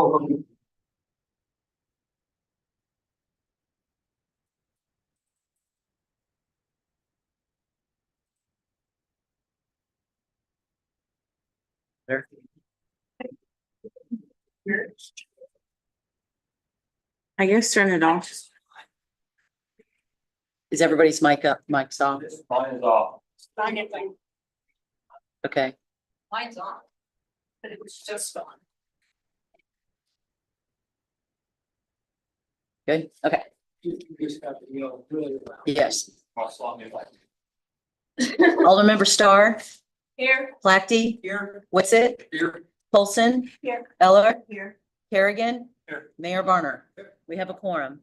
Oh, there. I guess turn it off. Is everybody's mics off? Mine is off. Okay. Mine's on, but it was just on. Good. Okay. You just have to yell really loud. Yes. Alderman Aldermember Starr, Here. Plackty, Here. Whitsitt, Here. Polson, Here. Eller, Here. Kerrigan, Here. Mayor Barner. Here. We have a quorum.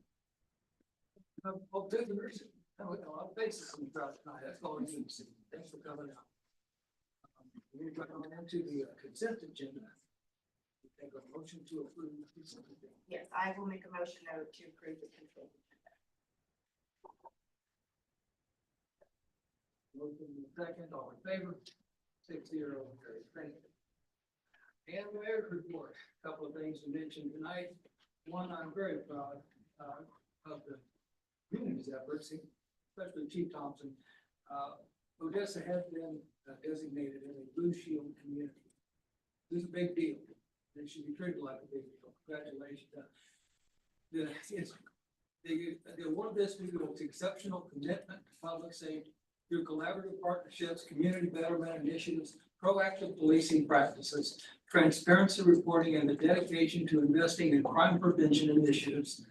Well, visitors, a lot of faces in the crowd tonight. That's all we need to see. Thanks for coming out. We're going into the consent agenda. Take a motion to approve the consent agenda. Yes, I will make a motion to approve the consent. Motion in second, all in favor? 6-0, carried. Thank you. And the mayor's report, a couple of things to mention tonight. One, I'm very proud of the community's efforts, especially Chief Thompson. Odessa has been designated as a Blue Shield community. This is a big deal. It should be treated like a big deal. Congratulations. The award this week was exceptional commitment to public safety through collaborative partnerships, community betterment initiatives, proactive policing practices, transparency reporting, and the dedication to investing in crime prevention initiatives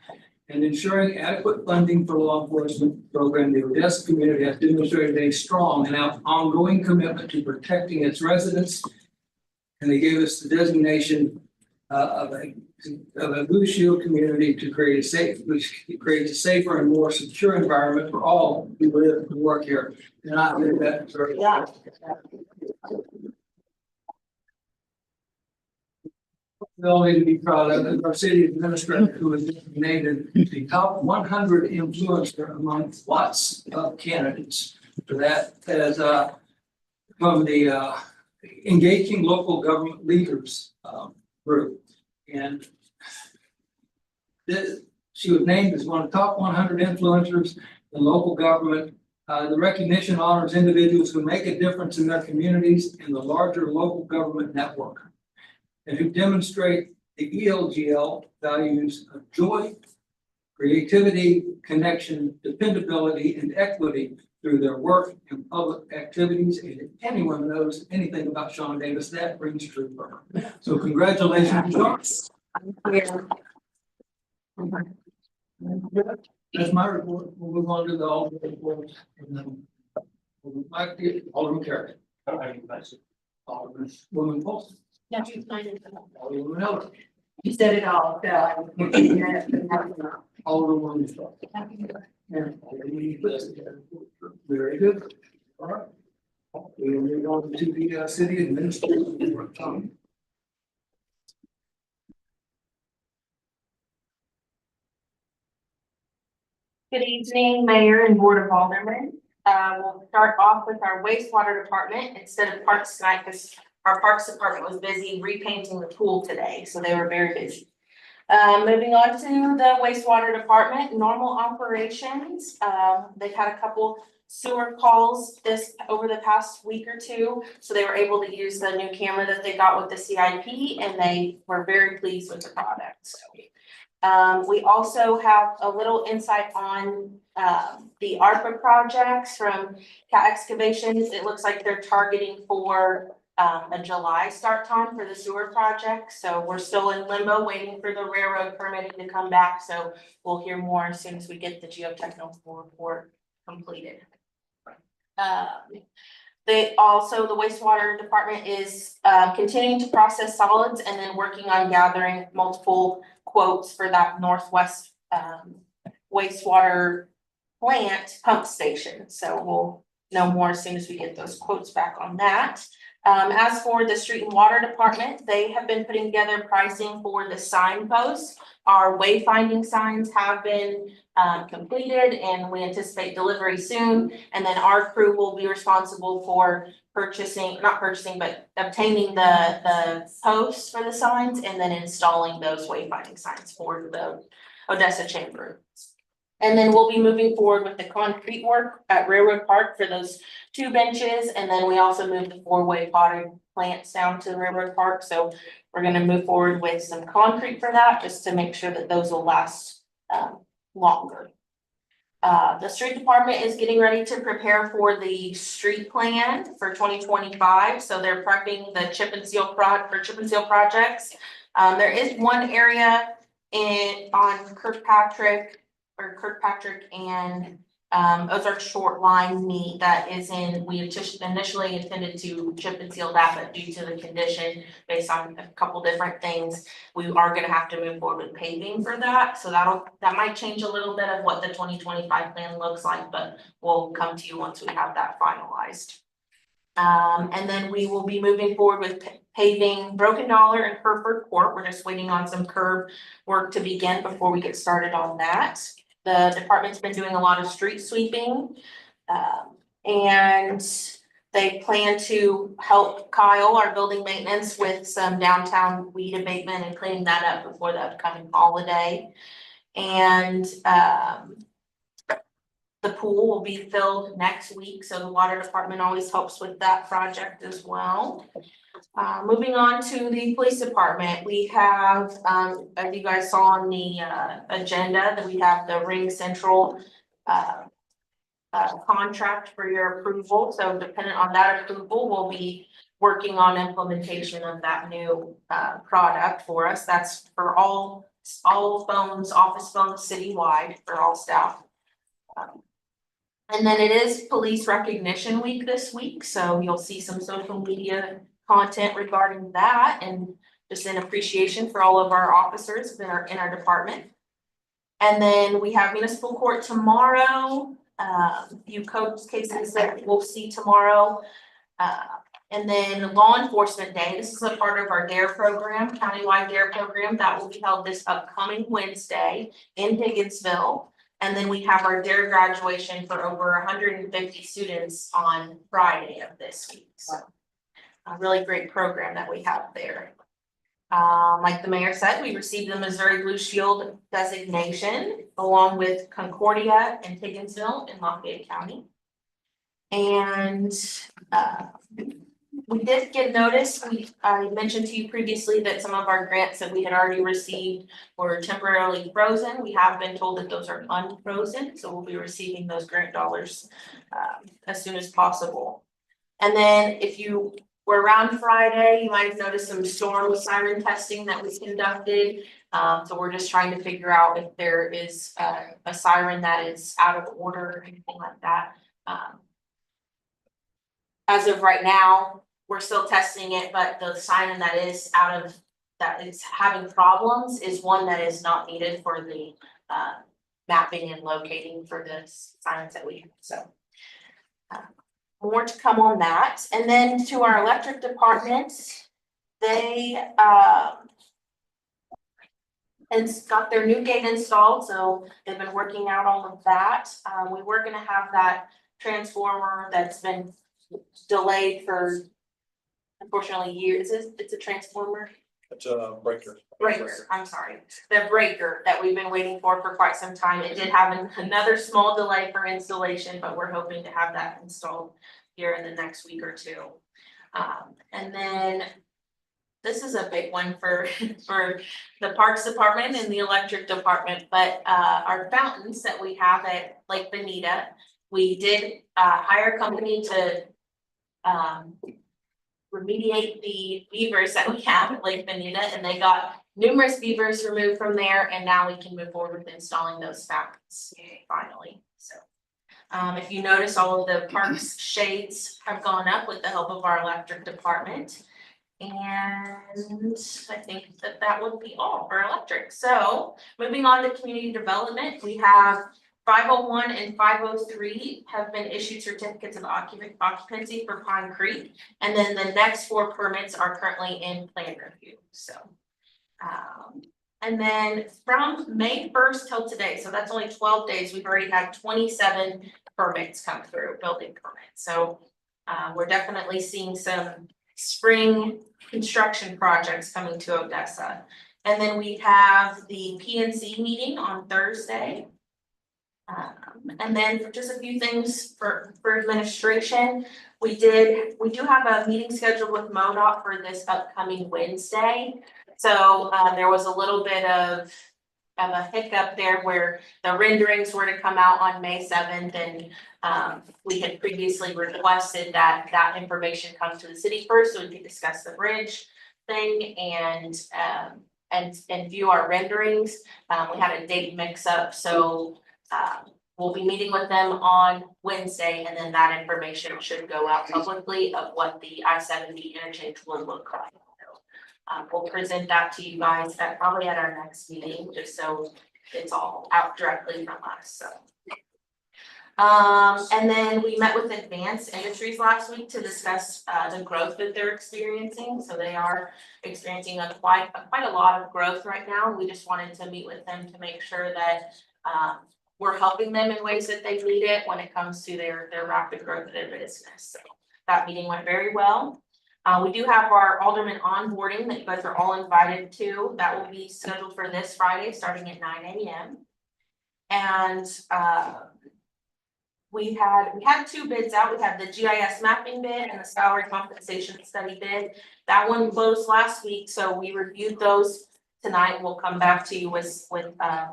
and ensuring adequate funding for law enforcement program. The Odessa community has demonstrated a strong and ongoing commitment to protecting its residents. And they gave us the designation of a Blue Shield community to create a safe, which creates a safer and more secure environment for all who live and work here. And I think that's very. Yeah. We all need to be proud of our city administrator, who was named the top 100 influencer among lots of candidates. For that, as from the engaging local government leaders group, and she was named as one of the top 100 influencers in local government. The recognition honors individuals who make a difference in their communities and the larger local government network, and who demonstrate the ELGL values of joy, creativity, connection, dependability, and equity through their work and public activities. And if anyone knows anything about Sean Davis, that rings true for her. So congratulations, Sean. That's my report. We'll move on to the Alderman reports, and then we'll like the Alderman Kerrigan. Alderman Woman Paulson. Alderman Eller. You said it all, so. Alderman Starr. Very good. All right. We will move on to the city administrator report. Tom. Good evening, Mayor and Board of Aldermen. We'll start off with our wastewater department instead of parks tonight, because our parks department was busy repainting the pool today, so they were very busy. Moving on to the wastewater department, normal operations. They've had a couple sewer calls over the past week or two, so they were able to use the new camera that they got with the CIP, and they were very pleased with the product. So. We also have a little insight on the ARPA projects from Cat Excavations. It looks like they're targeting for a July start time for the sewer project. So we're still in limbo waiting for the railroad permitting to come back. So we'll hear more as soon as we get the geotechnical report completed. The wastewater department is continuing to process solids and then working on gathering multiple quotes for that Northwest wastewater plant pump station. So we'll know more as soon as we get those quotes back on that. As for the street and water department, they have been putting together pricing for the signposts. Our wayfinding signs have been completed and we anticipate delivery soon. And then our crew will be responsible for not purchasing, but obtaining the posts for the signs and then installing those wayfinding signs for the Odessa Chamber. And then we'll be moving forward with the concrete work at Railroad Park for those 2 benches. And then we also moved the 4-way potting plants down to Railroad Park. So we're gonna move forward with some concrete for that, just to make sure that those will last longer. The street department is getting ready to prepare for the street plan for 2025. So they're prepping the chip and seal projects. There is one area on Kirkpatrick and Ozark Short Line meet that is we initially intended to chip and seal that, but due to the condition, based on a couple different things, we are gonna have to move forward with paving for that. So that might change a little bit of what the 2025 plan looks like, but we'll come to you once we have that finalized. And then we will be moving forward with paving Broken Dollar and Hereford Court. We're just waiting on some curb work to begin before we get started on that. The department's been doing a lot of street sweeping. And they plan to help Kyle, our building maintenance, with some downtown weed abatement and cleaning that up before the upcoming holiday. And the pool will be filled next week, so the water department always helps with that project as well. Moving on to the police department, we have, as you guys saw on the agenda, that we have the Ring Central contract for your approval. So dependent on that approval, we'll be working on implementation of that new product for us. That's for all phones, office phones citywide for all staff. And then it is Police Recognition Week this week, so you'll see some social media content regarding that and just in appreciation for all of our officers in our department. And then we have municipal court tomorrow, few cases that we'll see tomorrow. And then law enforcement day, this is a part of our DARE program, countywide DARE program, that will be held this upcoming Wednesday in Higginsville. And then we have our DARE graduation for over 150 students on Friday of this week. So a really great program that we have there. Like the mayor said, we received the Missouri Blue Shield designation along with Concordia and Higginsville in Lafayette County. And we did get notice. I mentioned to you previously that some of our grants that we had already received were temporarily frozen. We have been told that those are unfrozen, so we'll be receiving those grant dollars as soon as possible. And then if you were around Friday, you might have noticed some storm siren testing that was conducted. So we're just trying to figure out if there is a siren that is out of order or anything like that. As of right now, we're still testing it, but the siren that is having problems is one that is not needed for the mapping and locating for the sirens that we have. So more to come on that. And then to our electric department, they and got their new gate installed, so they've been working out all of that. We were gonna have that transformer that's been delayed for unfortunately years. It's a transformer. It's a breaker. Breaker, I'm sorry. The breaker that we've been waiting for quite some time. It did have another small delay for installation, but we're hoping to have that installed here in the next week or two. And then this is a big one for the Parks Department and the Electric Department, but our fountains that we have at Lake Bonita, we did hire a company to remediate the beavers that we have at Lake Bonita, and they got numerous beavers removed from there, and now we can move forward with installing those fountains finally. So if you notice, all of the parks shades have gone up with the help of our electric department. And I think that would be all for electric. So moving on to community development, we have 501 and 503 have been issued certificates of occupancy for Pine Creek. And then the next 4 permits are currently in plan review, so. And then from May 1st till today, so that's only 12 days, we've already had 27 permits come through, building permits. So we're definitely seeing some spring construction projects coming to Odessa. And then we have the PNC meeting on Thursday. And then just a few things for administration. We do have a meeting scheduled with MoDOT for this upcoming Wednesday. So there was a little bit of a hiccup there where the renderings were to come out on May 7th, and we had previously requested that that information come to the city first so we could discuss the bridge thing and view our renderings. We had a date mix up, so we'll be meeting with them on Wednesday, and then that information should go out publicly of what the I-70 interchange will look like. We'll present that to you guys probably at our next meeting, just so it's all out directly from us, so. And then we met with Advanced Industries last week to discuss the growth that they're experiencing. So they are experiencing quite a lot of growth right now. We just wanted to meet with them to make sure that we're helping them in ways that they need it when it comes to their rapid growth of their business. So that meeting went very well. We do have our Aldermen onboarding that you guys are all invited to. That will be scheduled for this Friday, starting at 9 a.m. And we had 2 bids out. We had the GIS mapping bid and the salary compensation study bid. That one closed last week, so we reviewed those tonight. We'll come back to you with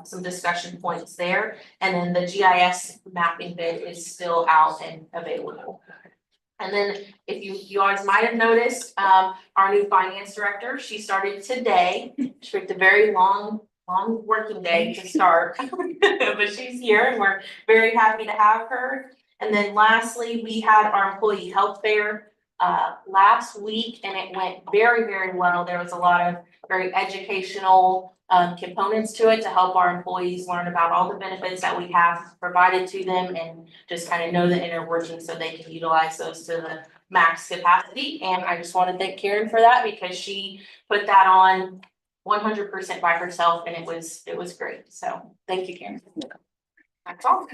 some discussion points there. And then the GIS mapping bid is still out and available. And then if you guys might have noticed, our new finance director, she started today. She picked a very long working day to start, but she's here and we're very happy to have her. And then lastly, we had our employee health fair last week, and it went very, very well. There was a lot of very educational components to it to help our employees learn about all the benefits that we have provided to them and just kind of know the inner workings so they can utilize those to the max capacity. And I just want to thank Karen for that, because she put that on 100% by herself, and it was great. So thank you, Karen. That's all.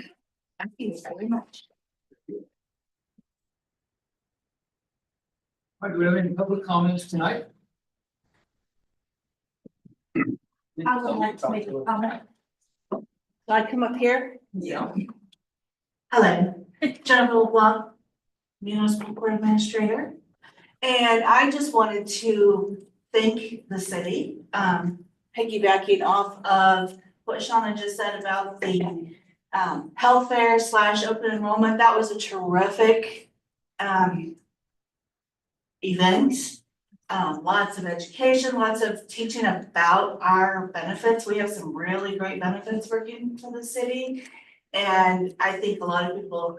Thank you very much. All right, do we have any public comments tonight? I would like to make a comment. So I come up here? Yeah. Hello, Jennifer LeBlanc, Municipal Court Administrator. And I just wanted to thank the city, piggybacking off of what Shauna just said about the health fair / open enrollment. That was a terrific event. Lots of education, lots of teaching about our benefits. We have some really great benefits working for the city. And I think a lot of people,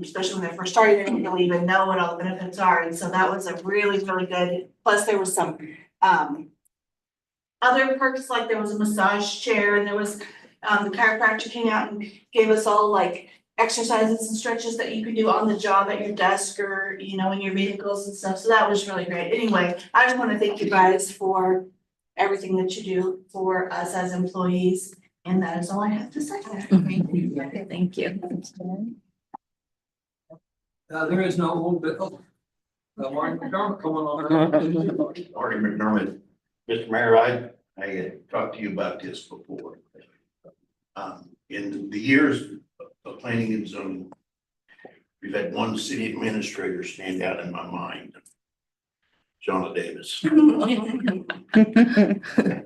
especially when they first started, they didn't really even know what all the benefits are. And so that was a really, really good, plus there was some other perks, like there was a massage chair, and there was the chiropractor came out and gave us all like exercises and stretches that you could do on the job at your desk or, you know, in your vehicles and stuff. So that was really great. Anyway, I just want to thank you guys for everything that you do for us as employees. And that is all I have to say. Thank you. There is no old bit. Martin McDermott coming on. Marty McDermott, Mr. Mayor, I had talked to you about this before. In the years of planning and zoning, we've had one city administrator stand out in my mind. Shauna Davis. And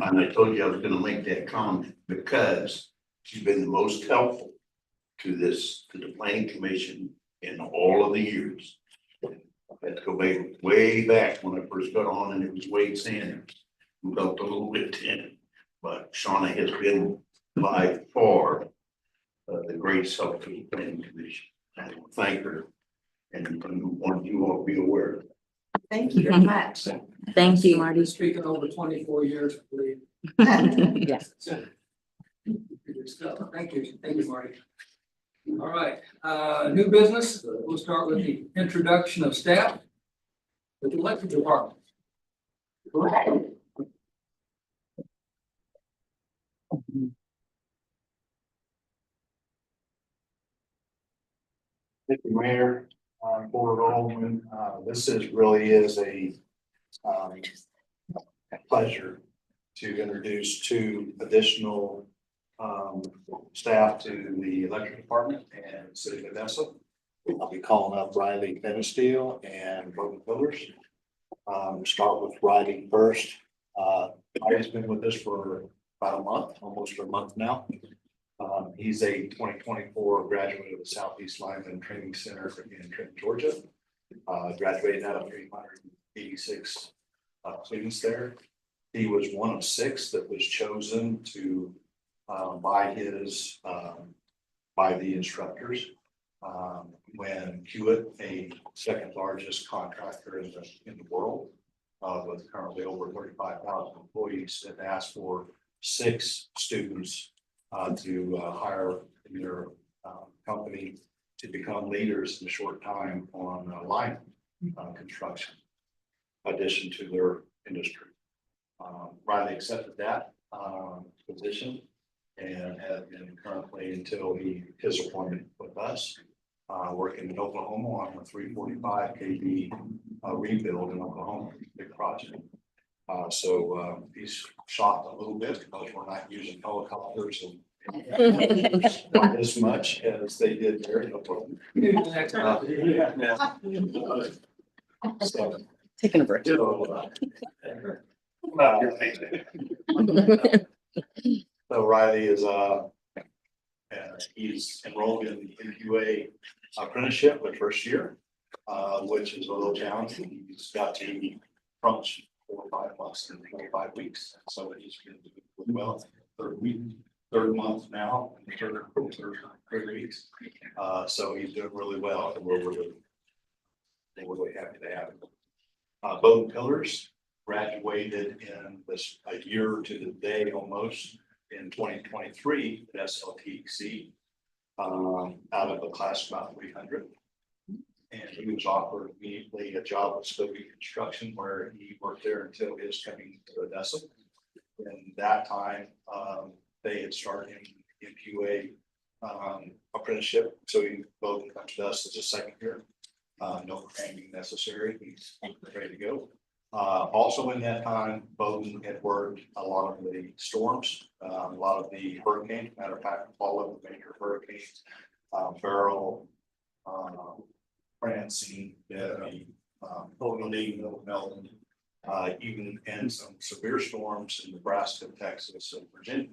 I told you I was gonna make that comment because she's been the most helpful to the planning commission in all of the years. I had to go way back when I first got on, and it was Wade Sanders who helped a little bit then. But Shauna has been by far the greatest help to the planning commission. I thank her, and want you all to be aware of it. Thank you very much. Thank you, Marty. Speaking over 24 years, I believe. Yes. Good stuff. Thank you, Marty. All right, new business, we'll start with the introduction of staff. With the electric department. Go ahead. Thank you, Mayor, Board Alderman. This really is um, a pleasure to introduce two additional staff to the electric department and City of Odessa. I'll be calling up Riley Benesteel and Bowden Pillars. Start with Riley first. Riley's been with us for about a month, almost a month now. He's a 2024 graduate of the Southeast Lineman Training Center in Trenton, Georgia. Graduated out of 386 students there. He was one of 6 that was chosen to by the instructors. When Hewitt, a second largest contractor in the world, with currently over 35,000 employees, had asked for 6 students to hire in their company to become leaders in a short time on line construction, addition to their industry. Riley accepted that position and has been currently until his appointment with us, working in Oklahoma on a 345 kV rebuild in Oklahoma, big project. So he's shocked a little bit because we're not using helicopters and not as much as they did there in Oklahoma. So, Taking a break. So Riley is he's enrolled in the NQA apprenticeship the first year, which is a little challenging. He's got to crunch 4 or 5 months in 25 weeks. So he's been doing really well. Third month now, third weeks. So he's doing really well. And we're really happy to have him. Bowden Pillars graduated in this a year to the day almost in 2023 at SLTC, out of a class of about 300. And he was offered immediately a job at Scobie Construction, where he worked there until his coming to Odessa. And that time, they had started him in QA apprenticeship. So he both comes to us as a second year. No training necessary. He's ready to go. Also in that time, Bowden had worked a lot of the storms, a lot of the hurricanes. Matter of fact, all of the major hurricanes, Beryl, Francine, Debbie, Melvin, even and some severe storms in Nebraska, Texas, and Virginia.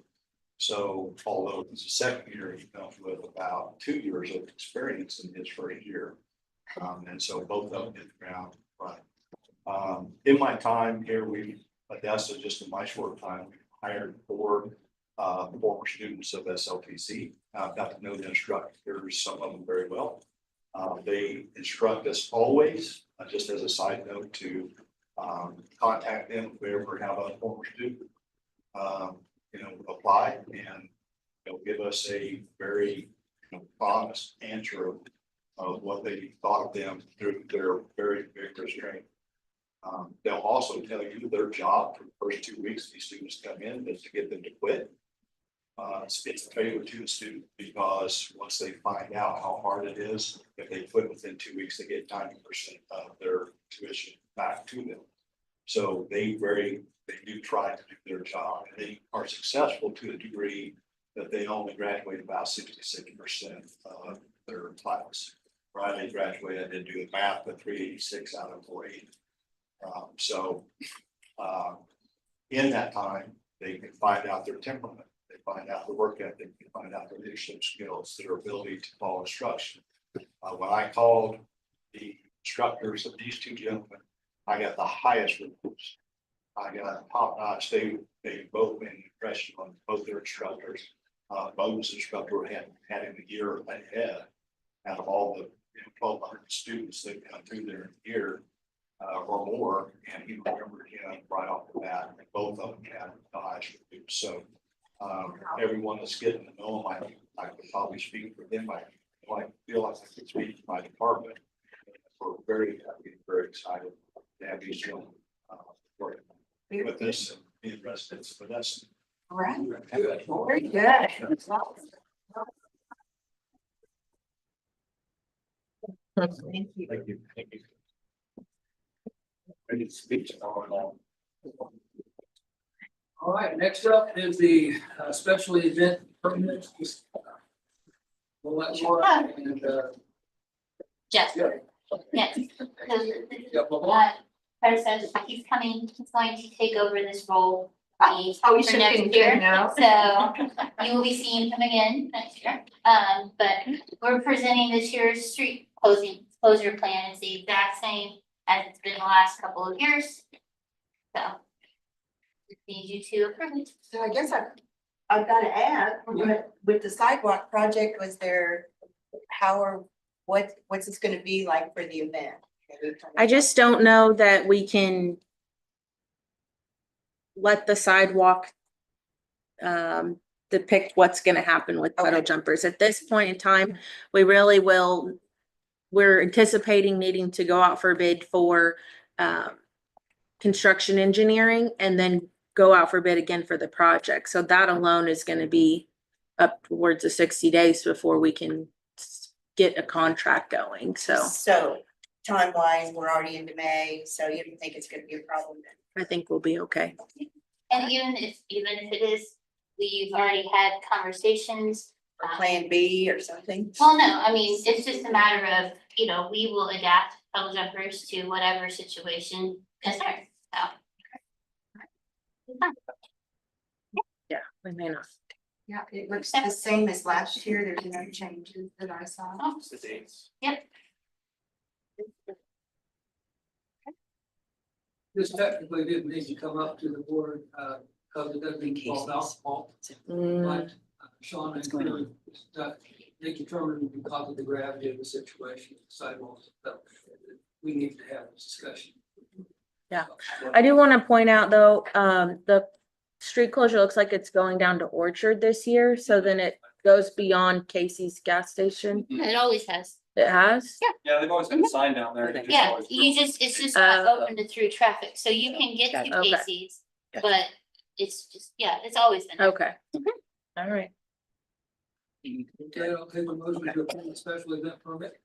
So although it's a second year, he comes with about 2 years of experience in his first year. And so both of them hit the ground running. In my time here, Odessa, just in my short time, we hired 4 former students of SLTC. Got to know the instructors, some of them very well. They instruct us always, just as a side note, to contact them if we ever have a former student, apply and give us a very honest answer of what they thought of them through their very vigorous training. They'll also tell you their job for the first 2 weeks these students come in is to get them to quit. It's a favor to the student because once they find out how hard it is, if they quit within 2 weeks, they get 90% of their tuition back to them. So they do try to do their job, and they are successful to a degree that they only graduate about 66% of their class. Riley graduated, I didn't do the math, but 386 out of 480. In that time, they can find out their temperament, they find out the work ethic, they find out their leadership skills, their ability to follow instruction. When I called the instructors of these 2 gentlemen, I got the highest reports. I got top notch. They both made an impression on both their instructors. Bowden's instructor had him a year ahead out of all the 1,200 students that come through there in a year or more, and he remembered him right off the bat. And both of them had the highest reviews. So Everyone that's getting to know them, I could probably speak for them. I feel like I could speak for my department. We're very happy, very excited to have these young, working with this and being residents, but that's. Right. Good. Very good. Thank you. Thank you. Thank you. I need to speak to all. All right, next up is the special event permit. We'll let Laura and Yes, yeah, yes. yeah, blah, Says he's coming, he's going to take over this role. Oh, you for should next think year. good now. So you will be seeing him again next year. But we're presenting this year's street closure plan. It's the exact same as it's been the last couple of years. So just need you to approve it. So I guess I've got to add, but with the sidewalk project, was there, what's this gonna be like for the event? I just don't know that we can let the sidewalk depict what's gonna happen with puddle Okay. jumpers. At this point in time, we really we're anticipating needing to go out for a bid for construction engineering and then go out for bid again for the project. So that alone is gonna be upwards of 60 days before we can get a contract going, so So time wise, we're already into May, so you don't think it's gonna be a problem then? I think we'll be okay. And even if it is, we've already had conversations. Or Plan B or something? Well, no, I mean, it's just a matter of, we will adapt puddle jumpers to whatever situation concerns, so. Yeah, we may not. Yeah, it looks the same as last year, there's no changes that I saw. Oh, The dates. this technically didn't need to come up to the board, because it doesn't involve alcohol. But Sean and Cleary, they determined because of the gravity of the situation, sidewalks, that we need to have this discussion. Yeah. I do want to point out though, the street closure looks like it's going down to Orchard this year, so then it goes beyond Casey's gas station. It always has. It has? Yeah, they've always got a sign down there. Yeah, it's just not Oh. open to through traffic, so you can get to Okay. Casey's, but it's just, it's always been. there. Okay. All right. Okay, I'll take a motion to approve the special event permit.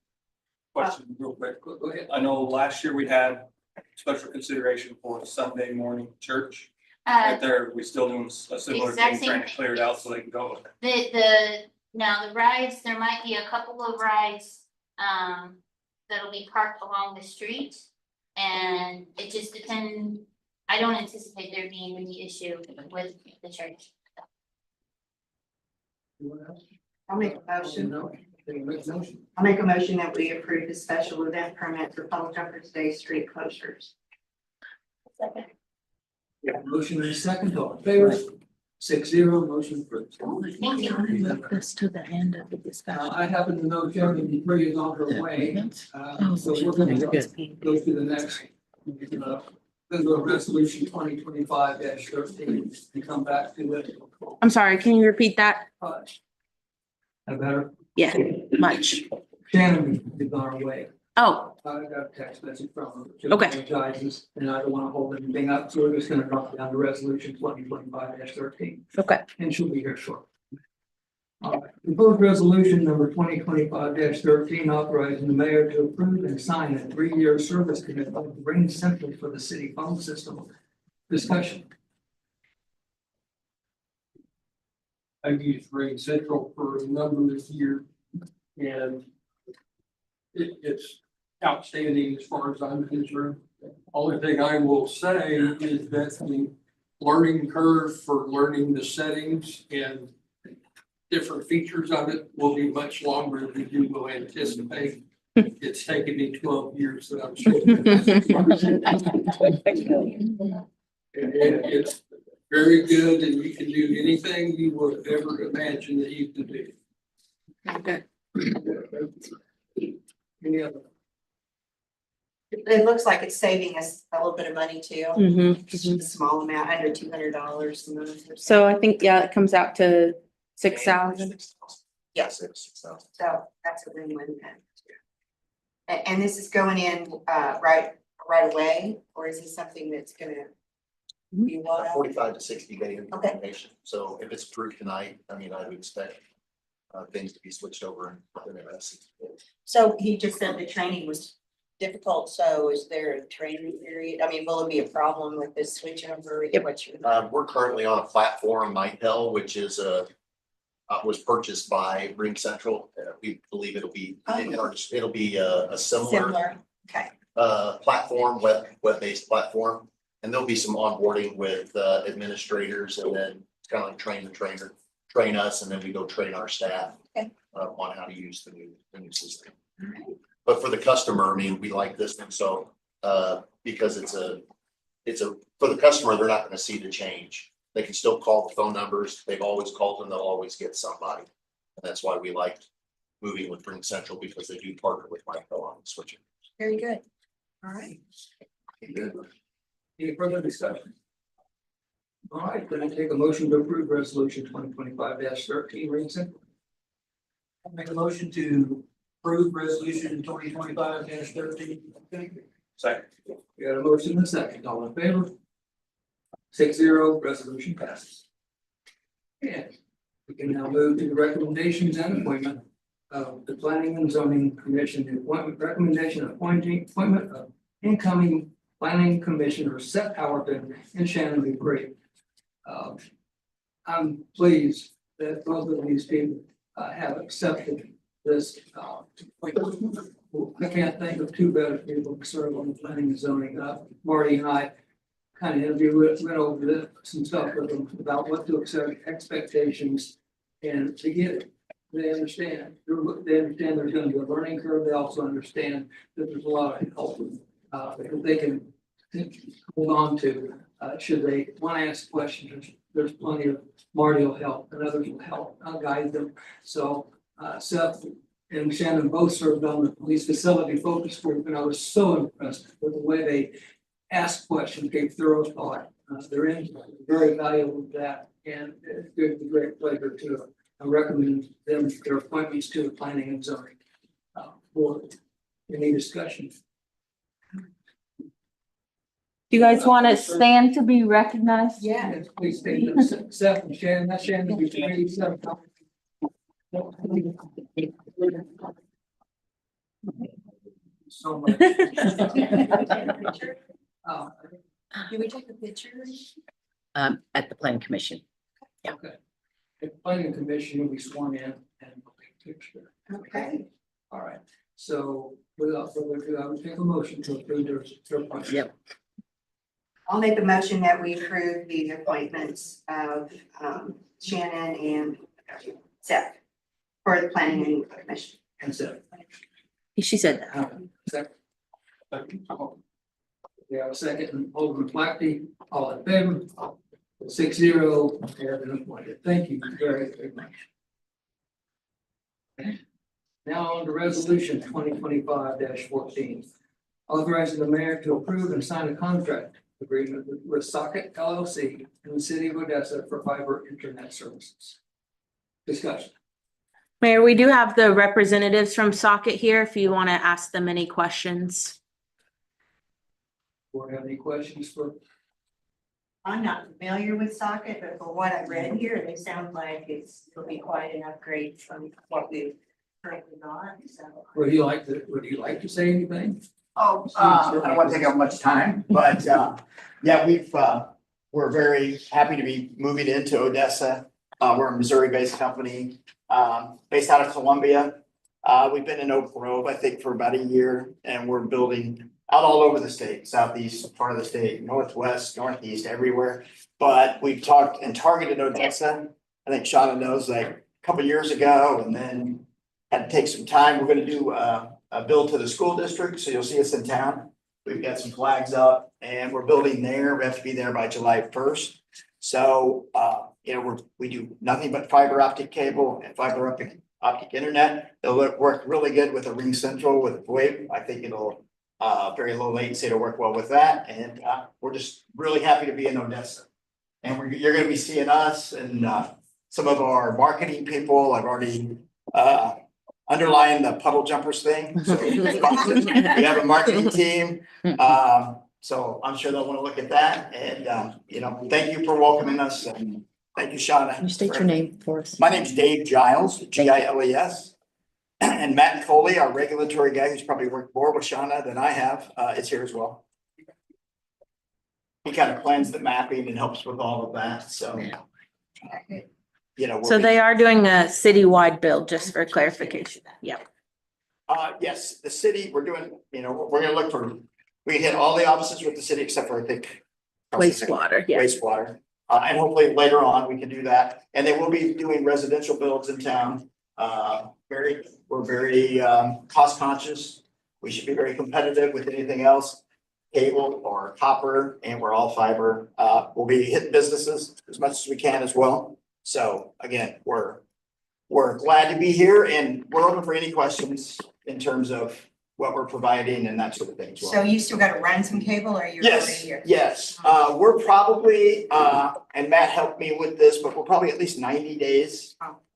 Question real quick. Go ahead. I know last year we had special consideration for Sunday morning church. Uh, Right there, we still doing a similar Exact thing, trying to same clear it out so they can go. now the rides, there might be a couple of rides, that'll be parked along the street. And it just depends, I don't anticipate there being any issue with the church. Anyone else? I'll make a motion. No? Can you make a motion? I'll make a motion that we approve the special event permit for Puddle Jumpers Day street closures. Yeah, motion and a second, all in favor? 6-0, motion approved. Thank you. Move this to the end of the discussion. I happen to know Jeremy Dupree is on her way, so we're gonna go to the next. Then go to resolution 2025-13 and come back to it. I'm sorry, can you repeat that? That better? Yeah, much. Shannon is on her way. Oh, I got a text message from her. She Okay. apologizes, and I don't want to hold anything up, so we're just gonna drop down to resolution 2025-13, okay. and she'll be here shortly. All right, proposed resolution number 2025-13 authorizing the mayor to approve and sign a 3-year service commitment with Ring Central for the city phone system. Discussion. I've used Ring Central for a number of years and it's outstanding as far as I'm concerned. Only thing I will say is that the learning curve for learning the settings and different features of it will be much longer than you will anticipate. It's taken me 12 years that I'm still. It's very good and you can do anything you would ever imagine that you can do. Okay. Any other? It looks like it's saving us a little bit of money too. Mhm, Just mhm. a small amount, under $200 a month. So I think, yeah, it comes out to 6,000. Yes. So that's a win-win then. And this is going in, right away, or is this something that's gonna be a while? 45 to 60 day Okay. implementation. So if it's approved tonight, I mean, I would expect things to be switched over within the rest of the day. So he just said the training was difficult, so is there a training period? I mean, will it be a problem with this switch over? Yep. What's your? We're currently on a platform, Nightel, which is was purchased by Ring Central. We believe it'll be a similar Okay, platform, web-based platform. And there'll be some onboarding with administrators, and then it's kind of like train the trainer, train us, and then we go train our staff Okay. On how to use the new system. But for the customer, I mean, we like this one, so because for the customer, they're not gonna see the change. They can still call the phone numbers. They've always called them, they'll always get somebody. And that's why we liked moving with Ring Central, because they do partner with Michael on switching. very good. All right. Any further discussion? All right, then I take a motion to approve resolution 2025-13, Ring Central. I'll make a motion to approve resolution 2025-13. Second. We got a motion and a second, all in favor? 6-0, resolution passes. And we can now move to the recommendations and appointment of the Planning and Zoning Commission, the appointment of incoming Planning Commissioner Seth Howerton and Shannon McCree. I'm pleased that both of these people have accepted this. I can't think of two better people to serve on the planning and zoning. Marty and I kind of went over some stuff with them about what to accept, expectations, and to get it. They understand there's going to be a learning curve. They also understand that there's a lot of help that they can hold on to. Should they want to ask questions, there's plenty of Marty will help and others will help. I'll guide them. So Seth and Shannon both served on the police facility focus group, and I was so impressed with the way they asked questions, gave thorough thought. Their input was very valuable to that, and it's a great pleasure to recommend them their appointments to the planning and zoning board. Any discussion? Do you guys want to stand to be recognized? Yeah. Yes, please state Seth and Shannon, not Shannon, be ready, Seth. So much. Do we take a picture? At the planning commission. Okay. The planning commission will be sworn in and we'll take a picture. Okay. All right, so without further ado, I would take a motion to approve their appointment. Yep. I'll make a motion that we approve the appointments of Shannon and Seth for the planning and commission. And Seth. She said that. Second. We have a second, and Alderman Blackty, all in favor? 6-0, they have been appointed. Thank you very, very much. Now on to resolution 2025-14. Authorizing the mayor to approve and sign a contract agreement with Socket LLC in the city of Odessa for fiber internet services. Discussion. Mayor, we do have the representatives from Socket here if you want to ask them any questions. Board have any questions for? I'm not familiar with Socket, but for what I read here, they sound like it'll be quite an upgrade from what we've currently got, so. Would you like to say anything? Oh, I don't want to take up much time, but yeah, we're very happy to be moving into Odessa. We're a Missouri-based company, based out of Columbia. We've been in Oak Grove, I think, for about a year, and we're building out all over the state, southeast part of the state, northwest, northeast, everywhere. But we've talked and targeted Odessa. I think Shauna knows, like a couple years ago, and then had to take some time. We're going to do a build to the school district, so you'll see us in town. We've got some flags up, and we're building there. We have to be there by July 1st. So, we do nothing but fiber optic cable and fiber optic internet. It'll work really good with a Ring Central with VoIP. I think it'll Very low latency to work well with that, and we're just really happy to be in Odessa. And you're gonna be seeing us and some of our marketing people. I've already underlined the puddle jumpers thing. So we have a marketing team. So I'm sure they'll want to look at that, and thank you for welcoming us, and thank you, Shauna. You state your name for us. My name's Dave Giles, Giles. And Matt Foley, our regulatory guy, who's probably worked more with Shauna than I have, is here as well. He kind of plans the mapping and helps with all of that, so. So they are doing a citywide build, just for clarification. Yep. Yes, the city, we're doing, we're gonna look for, we can hit all the offices with the city except for, I think. Wastewater, yeah. Wastewater, and hopefully later on we can do that, and they will be doing residential builds in town. We're very cost conscious. We should be very competitive with anything else, cable or copper, and we're all fiber. We'll be hitting businesses as much as we can as well. So again, we're glad to be here, and we're open for any questions in terms of what we're providing and that sort of thing as well. So you still gotta run some cable or you're already here? Yes, we're probably, and Matt helped me with this, but we're probably at least 90 days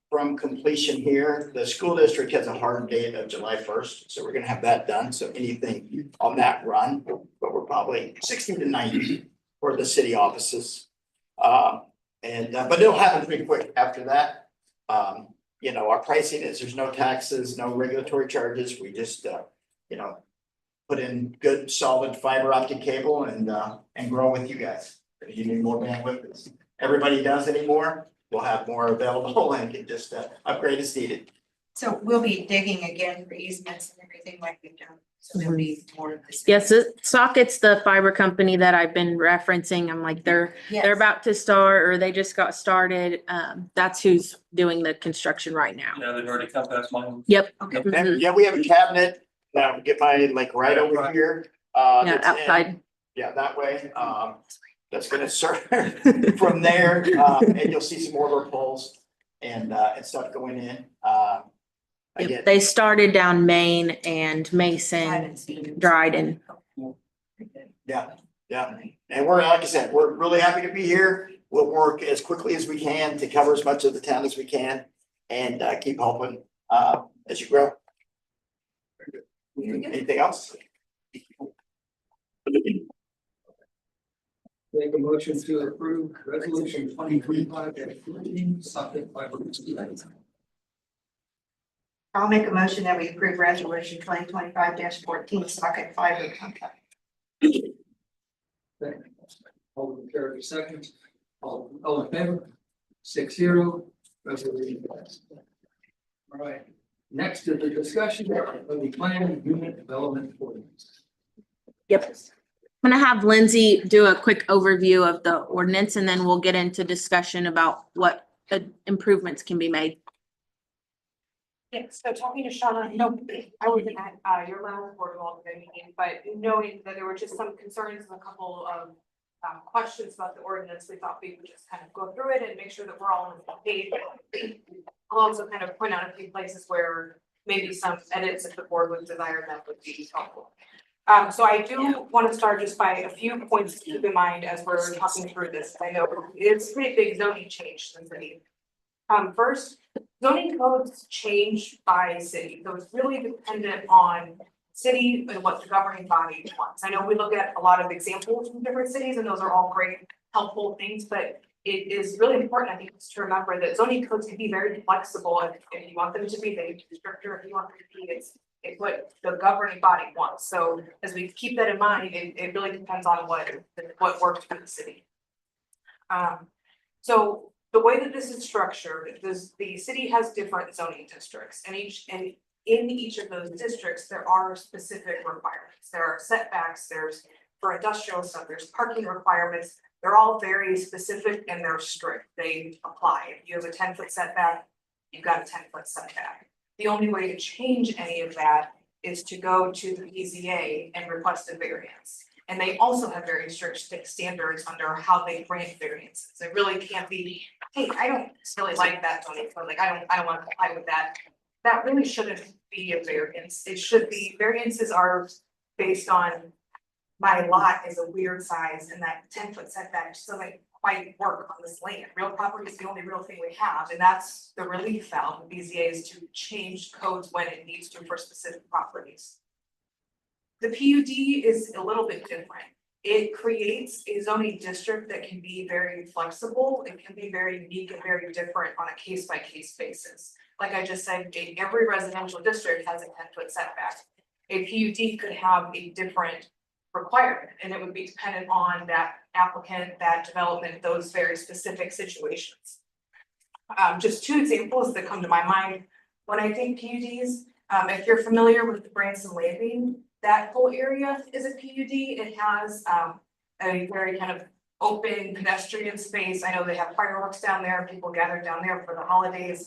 from completion here. The school district has a hard date of July 1st, so we're gonna have that done. So anything on that run, but we're probably 60 to 90 for the city offices. But it'll happen pretty quick after that. Our pricing is there's no taxes, no regulatory charges. We just, put in good solid fiber optic cable and grow with you guys. If you need more bandwidth, as everybody does anymore, we'll have more available and can just upgrade as needed. So we'll be digging again for easements and everything like we've done. So there'll be more of this. Yes, Socket's the fiber company that I've been referencing. I'm like, they're about to start, or they just got started. That's who's doing the construction right now. Yeah, they've already cut past mine. Yep. Okay. Mhm. Yeah, we have a cabinet that get my right over here. Yeah, that's outside. Yeah, that way. That's gonna serve from there, and you'll see some more of our poles and stuff going in. Again, Yep, they started down Main and I Mason, haven't seen it. Dryden. yeah, and we're, like I said, we're really happy to be here. We'll work as quickly as we can to cover as much of the town as we can and keep helping as you grow. Anything else? Make a motion to approve resolution 2025-14, socket fiber. I'll make a motion that we approve resolution 2025-14 socket fiber contract. Alderman Carey seconds. All in favor? 6-0. Resolution passed. All right. Next is the discussion of the plan and unit development ordinance. Yep. I'm gonna have Lindsay do a quick overview of the ordinance, and then we'll get into discussion about what improvements can be made. Yeah, so talking to Shauna, I wasn't at your last board of Aldermen meeting, but knowing that there were just some concerns and a couple of questions about the ordinance, we thought we would just kind of go through it and make sure that we're all on the same page. I'll also kind of point out a few places where maybe some edits if the board would desire that would be helpful. So I do want to start just by a few points to keep in mind as we're talking through this. I know it's a pretty big zoning change since the meeting. First, zoning codes change by city, so it's really dependent on city and what the governing body wants. I know we look at a lot of examples from different cities, and those are all great, helpful things, but it is really important, I think, to remember that zoning codes can be very flexible if you want them to be, they can be stricter if you want them to be. It's what the governing body wants. So as we keep that in mind, it really depends on what works for the city. So the way that this is structured, the city has different zoning districts, and in each of those districts, there are specific requirements. There are setbacks, there's for industrial stuff, there's parking requirements. They're all very specific and they're strict. They apply. If you have a 10-foot setback, you've got a 10-foot setback. The only way to change any of that is to go to the BZA and request a variance. And they also have very strict standards under how they grant variances. It really can't be, hey, I don't really like that zoning code, like I don't want to comply with that. That really shouldn't be a variance. It should be, variances are based on my lot is a weird size and that 10-foot setback just doesn't quite work on this land. Real property is the only real thing we have, and that's the relief valve of BZA is to change codes when it needs to for specific properties. The PUD is a little bit different. It creates a zoning district that can be very flexible. It can be very unique and very different on a case by case basis. Like I just said, every residential district has a 10-foot setback. A PUD could have a different requirement, and it would be dependent on that applicant, that development, those very specific situations. Just two examples that come to my mind when I think PUDs. If you're familiar with the Branson Landing, that whole area is a PUD. It has a very kind of open pedestrian space. I know they have fireworks down there, people gather down there for the holidays.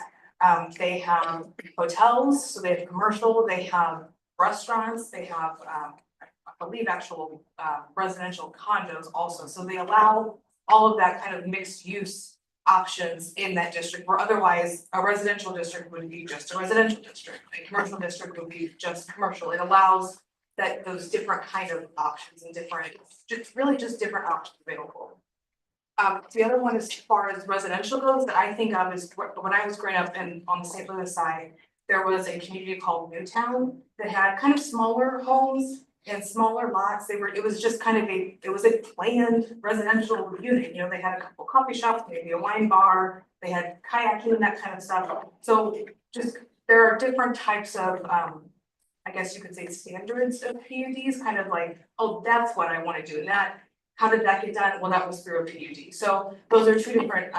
They have hotels, so they have commercial, they have restaurants, they have I believe actual residential condos also. So they allow all of that kind of mixed use options in that district, where otherwise a residential district would be just a residential district. A commercial district would be just commercial. It allows that those different kind of options and different, just really just different options available. The other one as far as residential goes that I think of is when I was growing up and on the St. Louis side, there was a community called Newtown that had kind of smaller homes and smaller lots. It was just kind of it was a planned residential unit. You know, they had a couple coffee shops, maybe a wine bar, they had kayaking and that kind of stuff. So just there are different types of I guess you could say standards of PUDs, kind of like, oh, that's what I want to do. And that, how did that get done? Well, that was through a PUD. So those are two different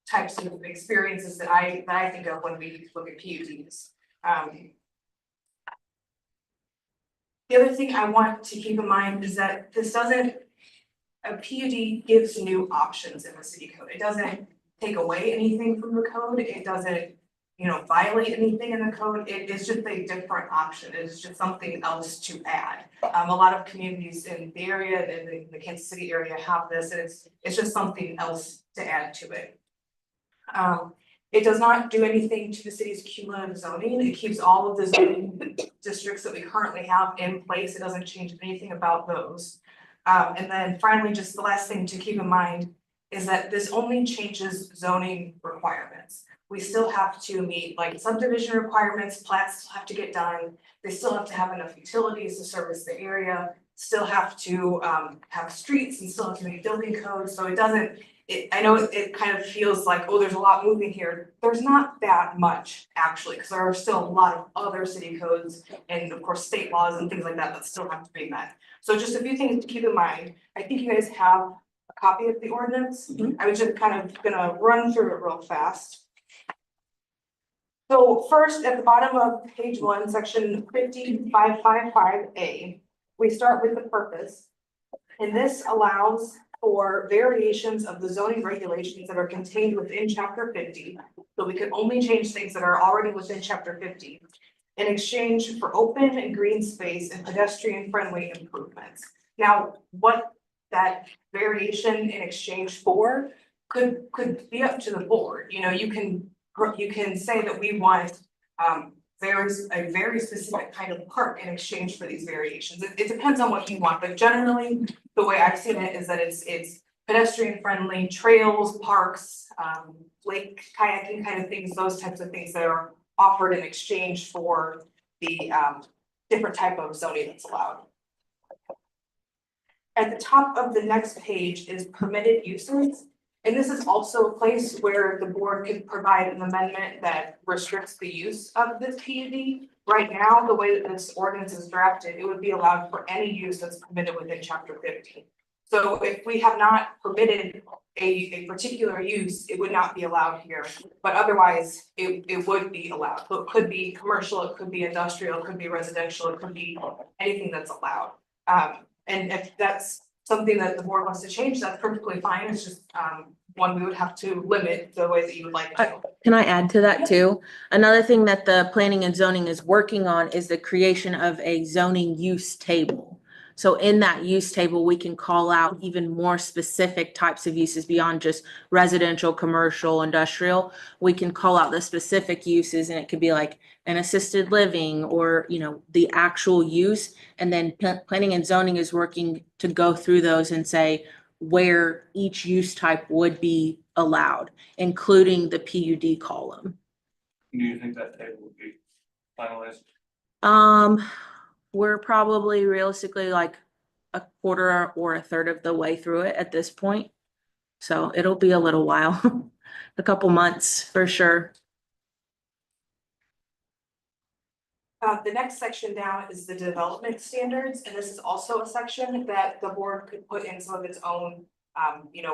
types of experiences that I think of when we look at PUDs. The other thing I want to keep in mind is that a PUD gives new options in the city code. It doesn't take away anything from the code. It doesn't, violate anything in the code. It is just a different option. It is just something else to add. A lot of communities in the area and in the Kansas City area have this, and it's just something else to add to it. It does not do anything to the city's cumulative zoning. It keeps all of the zoning districts that we currently have in place. It doesn't change anything about those. And then finally, just the last thing to keep in mind is that this only changes zoning requirements. We still have to meet like subdivision requirements, plats still have to get done. They still have to have enough utilities to service the area, still have to have streets and still have to meet building codes. So I know it kind of feels like, oh, there's a lot moving here. There's not that much actually, because there are still a lot of other city codes and of course state laws and things like that still have to be met. So just a few things to keep in mind. I think you guys have a copy of the ordinance. I was just kind of gonna run through it real fast. So first, at the bottom of page 1, section 50555A, we start with the purpose. And this allows for variations of the zoning regulations that are contained within chapter 50. So we could only change things that are already within chapter 50 in exchange for open and green space and pedestrian friendly improvements. Now, what that variation in exchange for could be up to the board. You can say that we want there's a very specific kind of park in exchange for these variations. It depends on what you want, but generally the way I've seen it is that it's pedestrian friendly trails, parks, lake kayaking kind of things, those types of things that are offered in exchange for the different type of zoning that's allowed. At the top of the next page is permitted uses. And this is also a place where the board could provide an amendment that restricts the use of this PUD. Right now, the way that this ordinance is drafted, it would be allowed for any use that's permitted within chapter 50. So if we have not permitted a particular use, it would not be allowed here, but otherwise it would be allowed. So it could be commercial, it could be industrial, it could be residential, it could be anything that's allowed. And if that's something that the board wants to change, that's perfectly fine. It's just one we would have to limit the way that you would like to. Can I add to that too? Another thing that the planning and zoning is working on is the creation of a zoning use table. So in that use table, we can call out even more specific types of uses beyond just residential, commercial, industrial. We can call out the specific uses, and it could be like an assisted living or, you know, the actual use. And then planning and zoning is working to go through those and say where each use type would be allowed, including the PUD column. Do you think that table would be finalized? We're probably realistically like a quarter or a third of the way through it at this point. So it'll be a little while, a couple months for sure. The next section down is the development standards, and this is also a section that the board could put in some of its own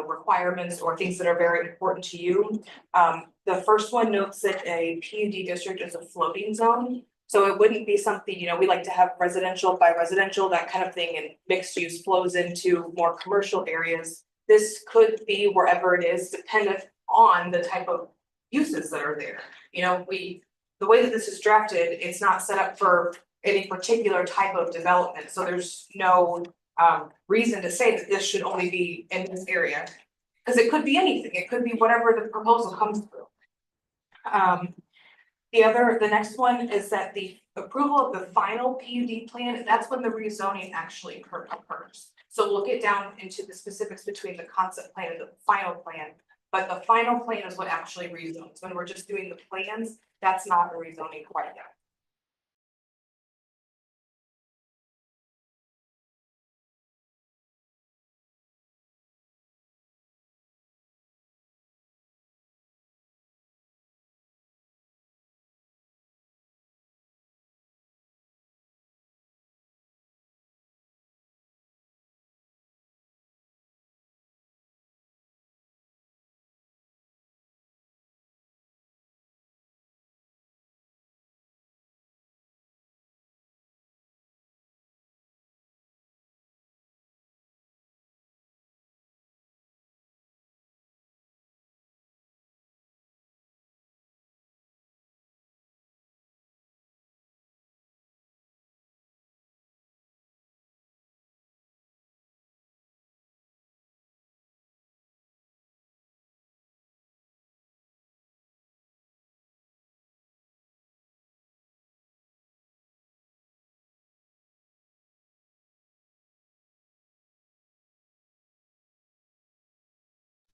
requirements or things that are very important to you. The first one notes that a PUD district is a floating zone. So it wouldn't be something, we like to have residential by residential, that kind of thing, and mixed use flows into more commercial areas. This could be wherever it is, dependent on the type of uses that are there. The way that this is drafted, it's not set up for any particular type of development, so there's no reason to say that this should only be in this area. Because it could be anything, it could be whatever the proposal comes through. The next one is that the approval of the final PUD plan, that's when the rezoning actually occurs. So we'll get down into the specifics between the concept plan and the final plan. But the final plan is what actually rezones. When we're just doing the plans, that's not a rezoning quite yet.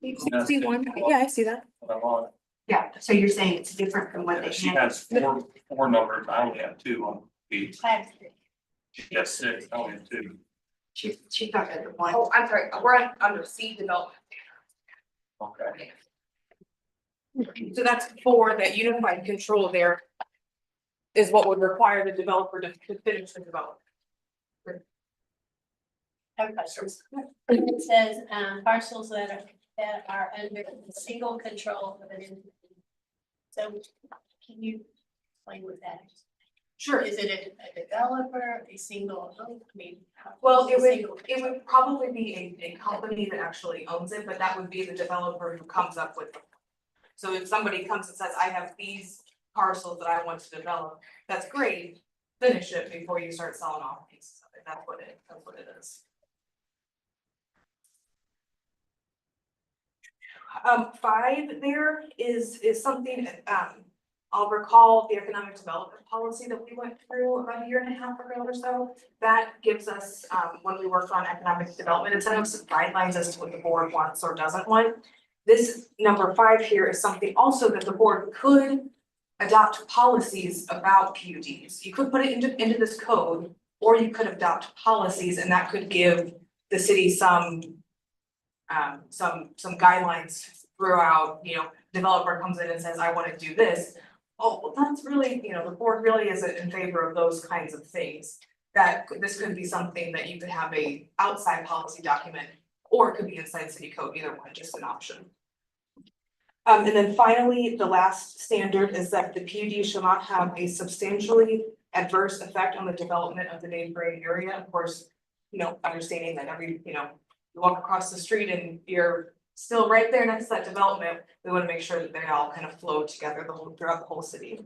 Yeah, I see that. What I want. Yeah, so you're saying it's different from what they She had. has four numbers, I only have two on each. I have three. She has six, I only have two. She thought that the one. Oh, I'm sorry, we're under C development. Okay. So that's for that unified control there. Is what would require the developer to finish the development. I have questions. It says, parcels that are under single control of an entity. So can you explain what that is? Sure. Is it a developer, a single, Well, it single- would probably be a company that actually owns it, but that would be the developer who comes up with. So if somebody comes and says, I have these parcels that I want to develop, that's great, finish it before you start selling off pieces of it, that's what it is. 5 there is something, I'll recall the economic development policy that we went through about a year and a half ago or so. That gives us, when we worked on economic development incentives, some guidelines as to what the board wants or doesn't want. This number 5 here is something also that the board could adopt policies about PUDs. You could put it into this code, or you could adopt policies, and that could give the city some guidelines throughout, developer comes in and says, I want to do this. Oh, well, that's really, the board really isn't in favor of those kinds of things. This could be something that you could have a outside policy document, or it could be inside city code, either one, just an option. And then finally, the last standard is that the PUD shall not have a substantially adverse effect on the development of the neighboring area. Of course, understanding that you walk across the street and you're still right there next to that development, we want to make sure that they all kind of flow together throughout the whole city.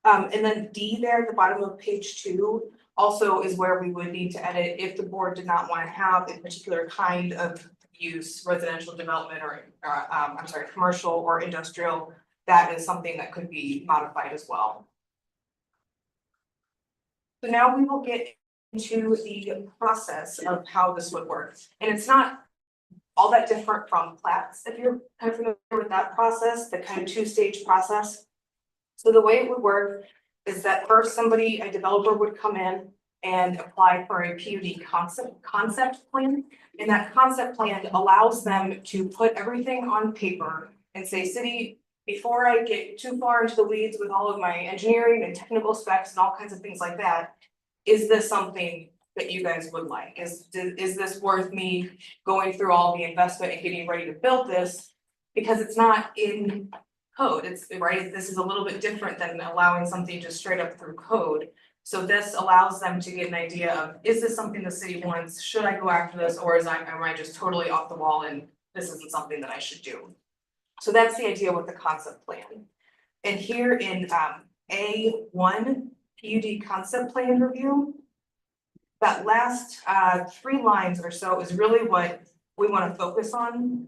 And then D there at the bottom of page 2 also is where we would need to edit if the board did not want to have a particular kind of use, residential development or, I'm sorry, commercial or industrial. That is something that could be modified as well. So now we will get into the process of how this would work. And it's not all that different from plats, if you're kind of familiar with that process, the kind of 2-stage process. So the way it would work is that first a developer would come in and apply for a PUD concept plan. And that concept plan allows them to put everything on paper and say, city, before I get too far into the weeds with all of my engineering and technical specs and all kinds of things like that, is this something that you guys would like? Is this worth me going through all the investment and getting ready to build this? Because it's not in code, it's right, this is a little bit different than allowing something just straight up through code. So this allows them to get an idea of, is this something the city wants? Should I go after this? Or am I just totally off the wall and this isn't something that I should do? So that's the idea with the concept plan. And here in A1 PUD concept plan review, that last 3 lines or so is really what we want to focus on.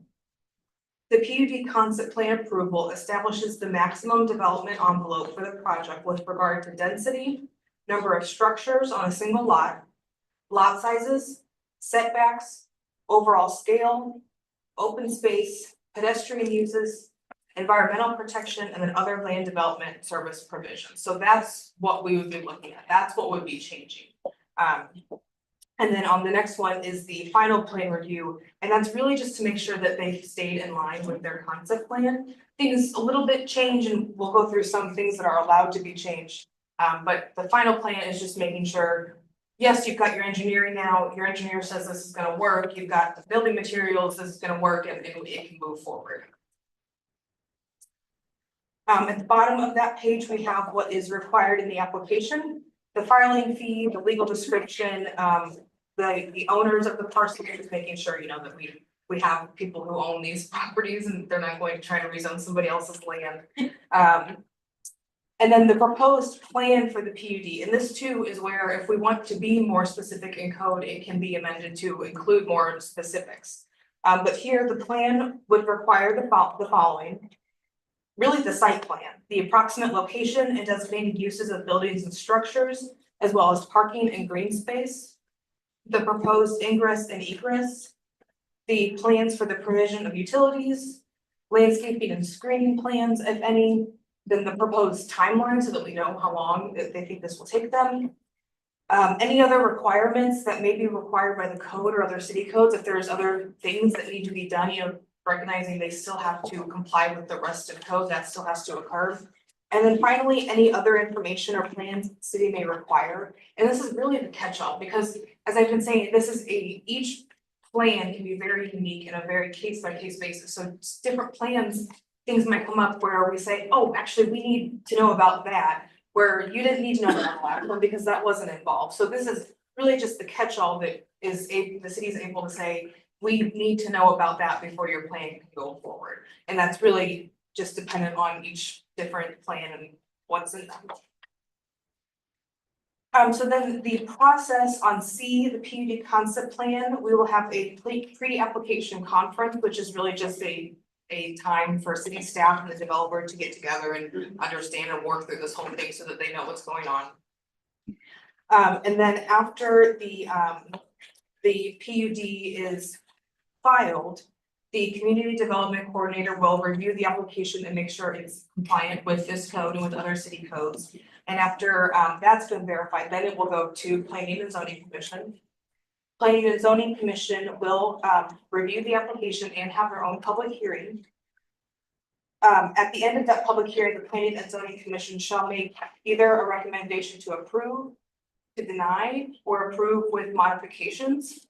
The PUD concept plan approval establishes the maximum development envelope for the project with regard to density, number of structures on a single lot, lot sizes, setbacks, overall scale, open space, pedestrian uses, environmental protection, and then other land development service provisions. So that's what we would be looking at. That's what would be changing. And then on the next one is the final plan review, and that's really just to make sure that they've stayed in line with their concept plan. Things a little bit change, and we'll go through some things that are allowed to be changed. But the final plan is just making sure, yes, you've got your engineering now, your engineer says this is gonna work, you've got the building materials, this is gonna work, and it can move forward. At the bottom of that page, we have what is required in the application, the filing fee, the legal description, the owners of the parcel, just making sure, you know, that we have people who own these properties and they're not going to try to rezone somebody else's land. And then the proposed plan for the PUD, and this too is where if we want to be more specific in code, it can be amended to include more specifics. But here the plan would require the following. Really the site plan, the approximate location and designated uses of buildings and structures, as well as parking and green space, the proposed ingress and egress, the plans for the provision of utilities, landscaping and screening plans, if any, then the proposed timeline so that we know how long they think this will take them. Any other requirements that may be required by the code or other city codes, if there's other things that need to be done, you know, recognizing they still have to comply with the rest of the code, that still has to occur. And then finally, any other information or plans the city may require. And this is really the catch-all, because as I've been saying, each plan can be very unique in a very case-by-case basis. So different plans, things might come up where we say, oh, actually, we need to know about that, where you didn't need to know about that one because that wasn't involved. So this is really just the catch-all that the city is able to say, we need to know about that before your plan can go forward. And that's really just dependent on each different plan and what's in them. So then the process on C, the PUD concept plan, we will have a pre-application conference, which is really just a time for city staff and the developer to get together and understand and work through this whole thing so that they know what's going on. And then after the PUD is filed, the community development coordinator will review the application and make sure it's compliant with this code and with other city codes. And after that's been verified, then it will go to Planning and Zoning Commission. Planning and Zoning Commission will review the application and have their own public hearing. At the end of that public hearing, the Planning and Zoning Commission shall make either a recommendation to approve, to deny, or approve with modifications.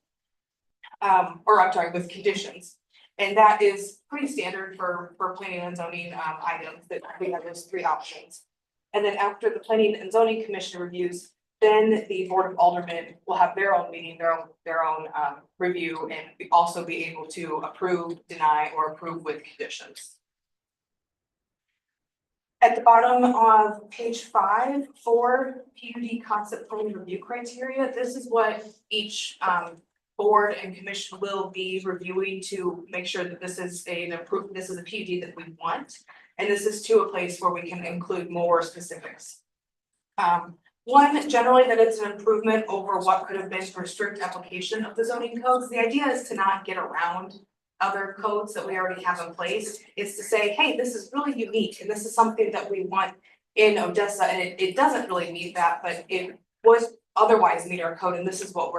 Or I'm sorry, with conditions. And that is pretty standard for planning and zoning items, that we have those 3 options. And then after the Planning and Zoning Commission reviews, then the Board of Aldermen will have their own meeting, their own review, and also be able to approve, deny, or approve with conditions. At the bottom of page 5, for PUD concept plan review criteria, this is what each board and commission will be reviewing to make sure that this is this is a PUD that we want. And this is to a place where we can include more specifics. One, generally that it's an improvement over what could have been for strict application of the zoning codes. The idea is to not get around other codes that we already have in place. It's to say, hey, this is really unique and this is something that we want in Odessa, and it doesn't really meet that, but it would otherwise meet our code, and this is what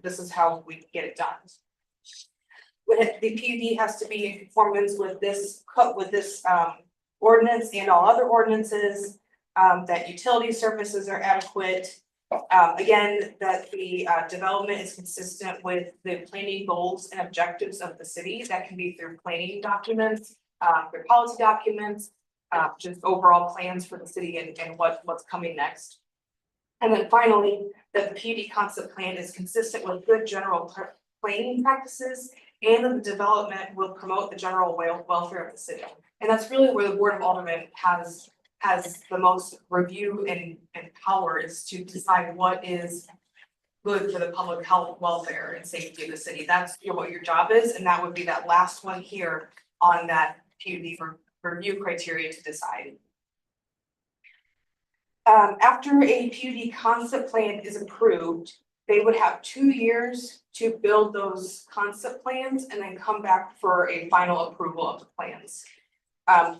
this is how we get it done. The PUD has to be in conformance with this ordinance and all other ordinances, that utility services are adequate. Again, that the development is consistent with the planning goals and objectives of the city. That can be through planning documents, through policy documents, just overall plans for the city and what's coming next. And then finally, that the PUD concept plan is consistent with good general planning practices, and that the development will promote the general welfare of the city. And that's really where the Board of Aldermen has the most review and power, is to decide what is good for the public health, welfare, and safety of the city. That's what your job is, and that would be that last one here on that PUD review criteria to decide. After a PUD concept plan is approved, they would have 2 years to build those concept plans and then come back for a final approval of the plans.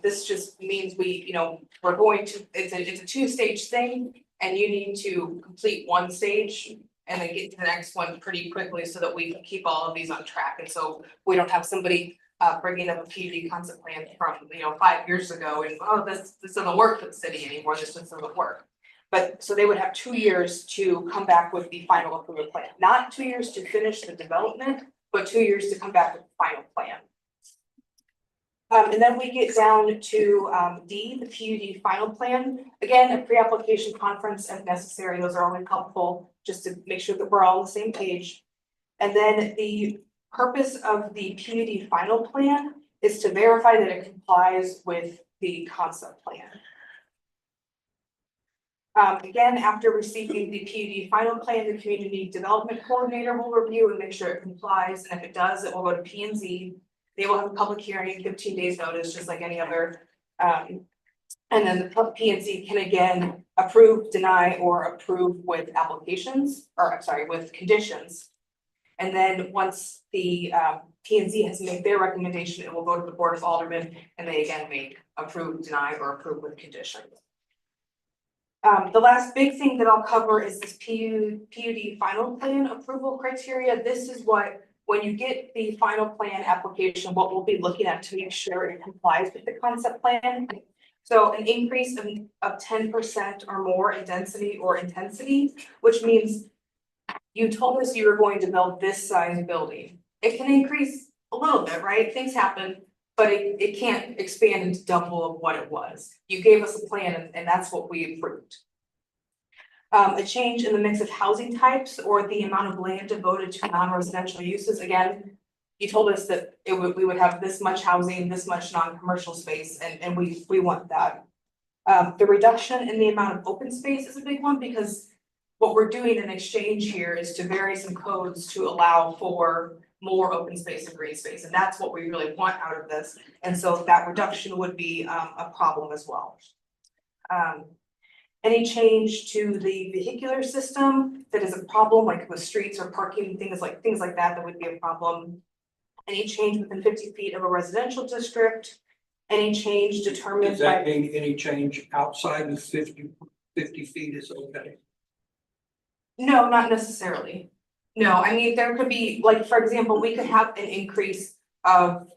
This just means we're going to, it's a 2-stage thing, and you need to complete 1 stage and then get to the next one pretty quickly so that we can keep all of these on track. And so we don't have somebody bringing up a PUD concept plan from 5 years ago and, oh, this doesn't work for the city anymore, this just doesn't work. But so they would have 2 years to come back with the final approval plan, not 2 years to finish the development, but 2 years to come back with the final plan. And then we get down to D, the PUD final plan. Again, a pre-application conference if necessary. Those are only helpful just to make sure that we're all on the same page. And then the purpose of the PUD final plan is to verify that it complies with the concept plan. Again, after receiving the PUD final plan, the community development coordinator will review and make sure it complies. And if it does, it will go to P&Z. They will have a public hearing, 15 days notice, just like any other. And then the P&Z can again approve, deny, or approve with applications, or I'm sorry, with conditions. And then once the P&Z has made their recommendation, it will go to the Board of Aldermen, and they again make approve, deny, or approve with conditions. The last big thing that I'll cover is this PUD final plan approval criteria. This is what, when you get the final plan application, what we'll be looking at to make sure it complies with the concept plan. So an increase of 10% or more in density or intensity, which means you told us you were going to build this size building. It can increase a little bit, right? Things happen, but it can't expand into double of what it was. You gave us a plan and that's what we approved. A change in the mix of housing types or the amount of land devoted to non-residential uses. Again, you told us that we would have this much housing, this much non-commercial space, and we want that. The reduction in the amount of open space is a big one, because what we're doing in exchange here is to vary some codes to allow for more open space and green space, and that's what we really want out of this. And so that reduction would be a problem as well. Any change to the vehicular system that is a problem, like with streets or parking, things like that would be a problem. Any change within 50 feet of a residential district, any change determined Does that mean any change outside of 50 feet is okay? No, not necessarily. No, I mean, there could be, like, for example, we could have an increase of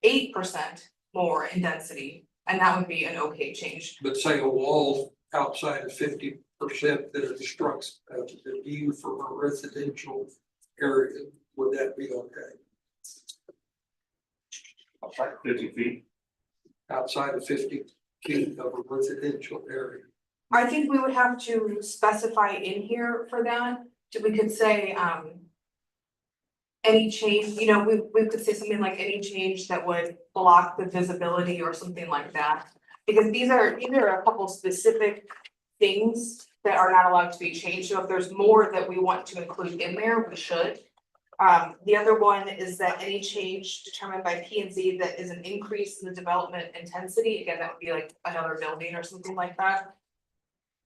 8% more in density, and that would be an okay change. But say a wall outside of 50% that obstructs the view from a residential area, would that be okay? Outside 50 feet. Outside of 50 feet of a residential area? I think we would have to specify in here for that. We could say any change, we could say something like any change that would block the visibility or something like that. Because these are a couple specific things that are not allowed to be changed. So if there's more that we want to include in there, we should. The other one is that any change determined by P and Z that is an increase in the development intensity, again, that would be like another building or something like that.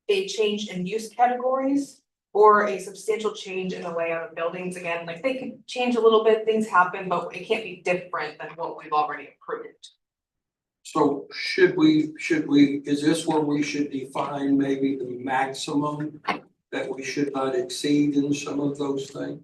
A change in use categories or a substantial change in the layout of buildings, again, like they could change a little bit, things happen, but it can't be different than what we've already approved. So should we, is this where we should define maybe the maximum that we should not exceed in some of those things?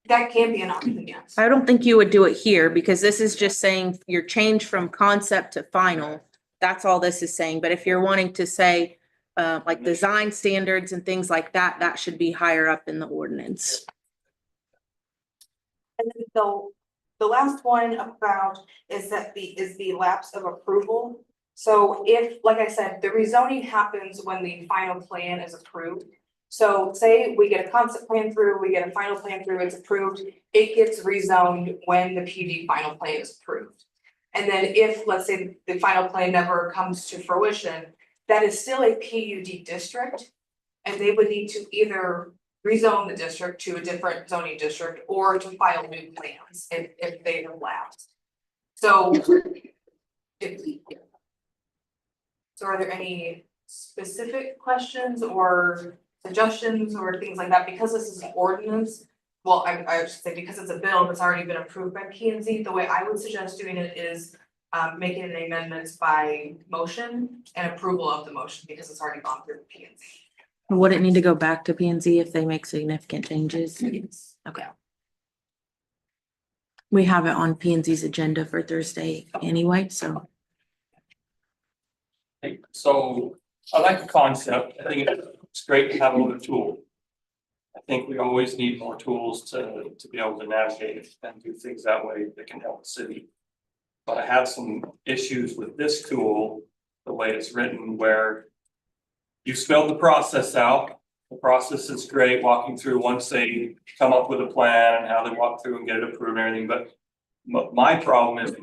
That can be an option, yes. I don't think you would do it here because this is just saying your change from concept to final. That's all this is saying. But if you're wanting to say, like design standards and things like that, that should be higher up in the ordinance. And then the last one about is the lapse of approval. So if, like I said, the rezoning happens when the final plan is approved. So say we get a concept plan through, we get a final plan through, it's approved, it gets rezoned when the PD final plan is approved. And then if, let's say, the final plan never comes to fruition, that is still a PUD district. And they would need to either rezone the district to a different zoning district or to file new plans if they have lapsed. So so are there any specific questions or suggestions or things like that? Because this is an ordinance, well, I should say because it's a bill that's already been approved by P and Z, the way I would suggest doing it is making an amendment by motion and approval of the motion because it's already gone through P and Z. Would it need to go back to P and Z if they make significant changes? Yes. Okay. We have it on P and Z's agenda for Thursday anyway, so. So I like the concept. I think it's great to have another tool. I think we always need more tools to be able to navigate and do things that way that can help the city. But I have some issues with this tool, the way it's written, where you spelled the process out. The process is great, walking through once they come up with a plan and how they walk through and get it approved and everything, but my problem is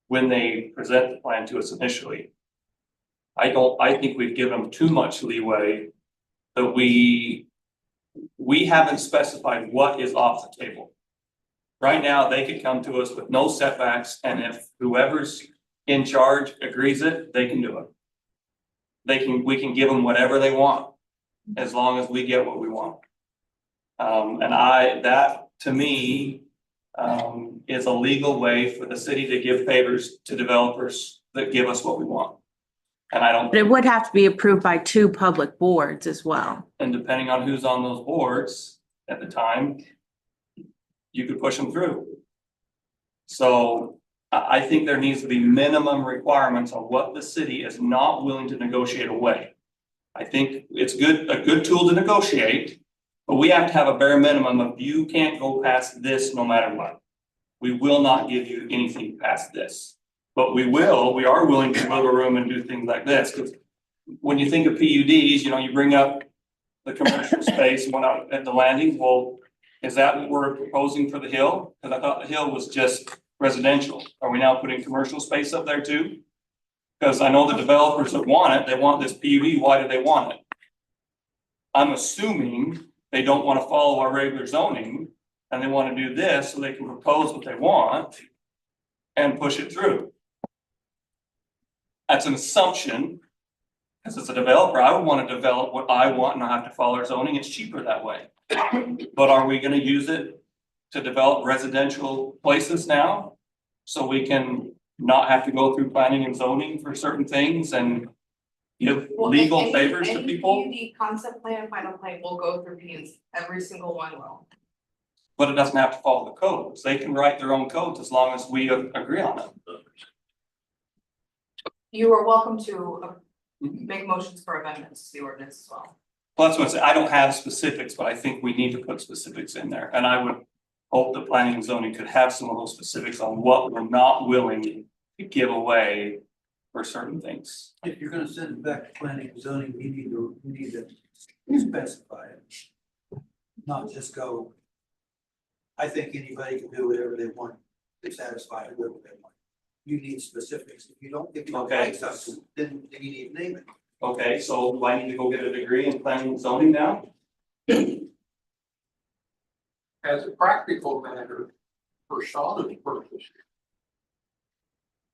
when they present the plan to us initially. I think we've given them too much leeway that we haven't specified what is off the table. Right now, they could come to us with no setbacks, and if whoever's in charge agrees it, they can do it. We can give them whatever they want, as long as we get what we want. That to me, is a legal way for the city to give favors to developers that give us what we want. And I don't. But it would have to be approved by 2 public boards as well. And depending on who's on those boards at the time, you could push them through. So I think there needs to be minimum requirements on what the city is not willing to negotiate away. I think it's a good tool to negotiate, but we have to have a bare minimum of you can't go past this no matter what. We will not give you anything past this. But we are willing to wiggle room and do things like this, because when you think of PUDs, you bring up the commercial space and whatnot at the landing. Well, is that what we're proposing for the hill? Because I thought the hill was just residential. Are we now putting commercial space up there too? Because I know the developers that want it, they want this PUD. Why do they want it? I'm assuming they don't want to follow our regular zoning and they want to do this so they can propose what they want and push it through. That's an assumption. Because as a developer, I would want to develop what I want and not have to follow our zoning. It's cheaper that way. But are we going to use it to develop residential places now? So we can not have to go through planning and zoning for certain things and give legal favors to people? Any PUD concept plan and final plan will go through P and Z, every single one will. But it doesn't have to follow the codes. They can write their own codes as long as we agree on it. You are welcome to make motions for amendments to the ordinance as well. Well, that's what I say. I don't have specifics, but I think we need to put specifics in there. And I would hope the planning and zoning could have some of those specifics on what we're not willing to give away for certain things. If you're gonna send it back to planning and zoning, we need to specify it. Not just go. I think anybody can do whatever they want to satisfy whoever they want. you need specifics. If you don't, if you don't Okay. like something, then you need to name it. Okay, so do I need to go get a degree in planning and zoning now? As a practical matter, for Shauna's purpose.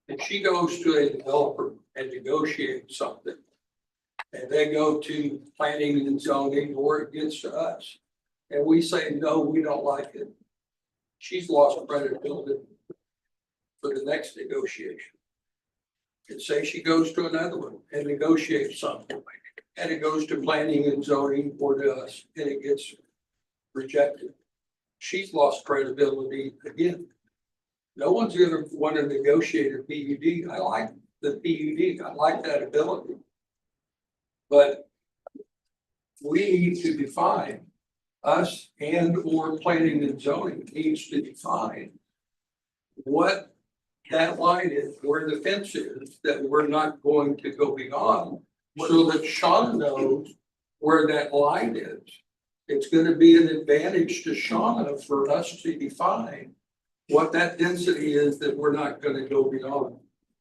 If she goes to a developer and negotiates something. And they go to planning and zoning, or it gets to us. And we say, no, we don't like it. She's lost credibility for the next negotiation. And say she goes to another one and negotiates something. And it goes to planning and zoning or to us, and it gets rejected. She's lost credibility again. No one's gonna want to negotiate a PUD. I like the PUD. I like that ability. But we need to define, us and or planning and zoning needs to define what that line is, where the fence is, that we're not going to go beyond, so that Sean knows where that line is. It's gonna be an advantage to Shauna for us to define what that density is that we're not gonna go beyond.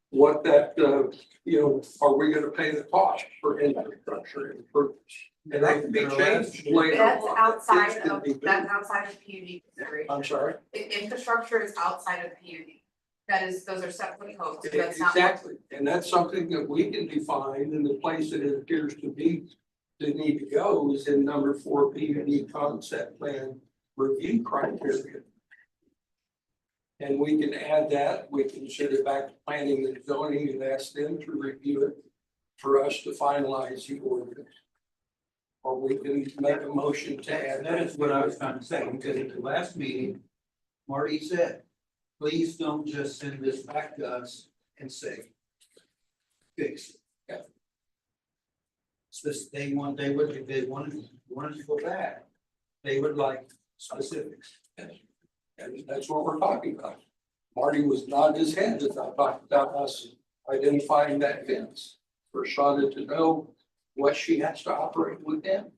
What that, are we gonna pay the cost for infrastructure improvements? And that can be changed later That's Oh, on. outside It's gonna of, be that's good. outside of PUD consideration. I'm sorry? Infrastructure is outside of PUD. That is, those are separate codes, that's not. Exactly, and that's something that we can define, and the place that it appears to be, to need to go is in number 4 PUD concept plan review criteria. And we can add that, we can send it back to planning and zoning and ask them to review it for us to finalize the ordinance. Or we can make a motion to add. That is what I was trying to say, because at the last meeting, Marty said, please don't just send this back to us and say, fix it. Yeah. So they would, if they wanted to go back, they would like specifics. And that's what we're talking about. Marty was nodding his head as I talked about us identifying that fence. For Shonda to know what she has to operate within.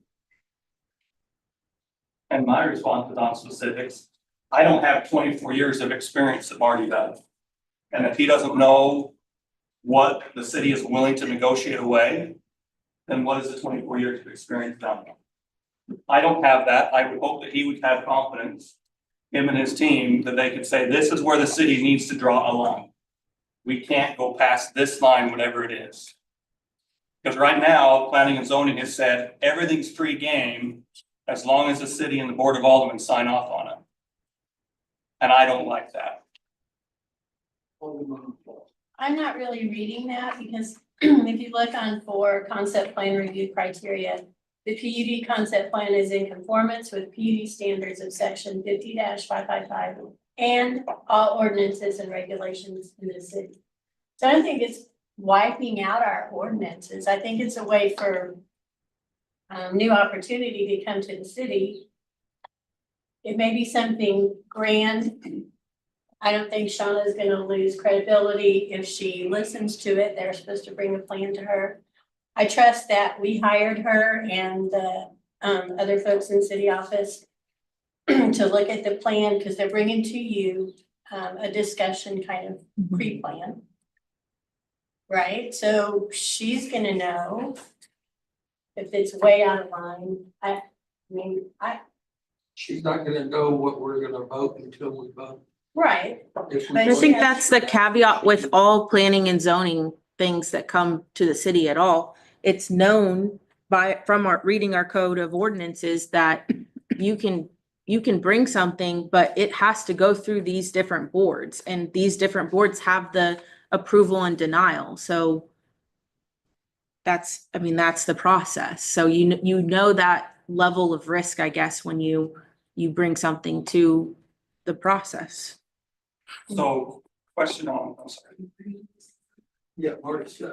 And my response is on specifics. I don't have 24 years of experience that Marty does. And if he doesn't know what the city is willing to negotiate away, then what is the 24 years of experience done? I don't have that. I would hope that he would have confidence, him and his team, that they could say, this is where the city needs to draw a line. We can't go past this line, whatever it is. Because right now, planning and zoning has said, everything's free game as long as the city and the board of aldermen sign off on it. And I don't like that. I'm not really reading that because if you look on for concept plan review criteria, the PUD concept plan is in conformance with PUD standards of section 50-555 and all ordinances and regulations in the city. So I don't think it's wiping out our ordinances. I think it's a way for new opportunity to come to the city. It may be something grand. I don't think Shauna is gonna lose credibility if she listens to it. They're supposed to bring a plan to her. I trust that we hired her and the other folks in city office to look at the plan, because they're bringing to you a discussion kind of pre-plan. Right, so she's gonna know if it's way out of line. She's not gonna know what we're gonna vote until we vote. Right. If we I vote- think that's the caveat with all planning and zoning things that come to the city at all. It's known from our reading our code of ordinances that you can bring something, but it has to go through these different boards, and these different boards have the approval and denial. So that's the process. So you know that level of risk, I guess, when you bring something to the process. So question on, I'm sorry. Yeah, Marty, say,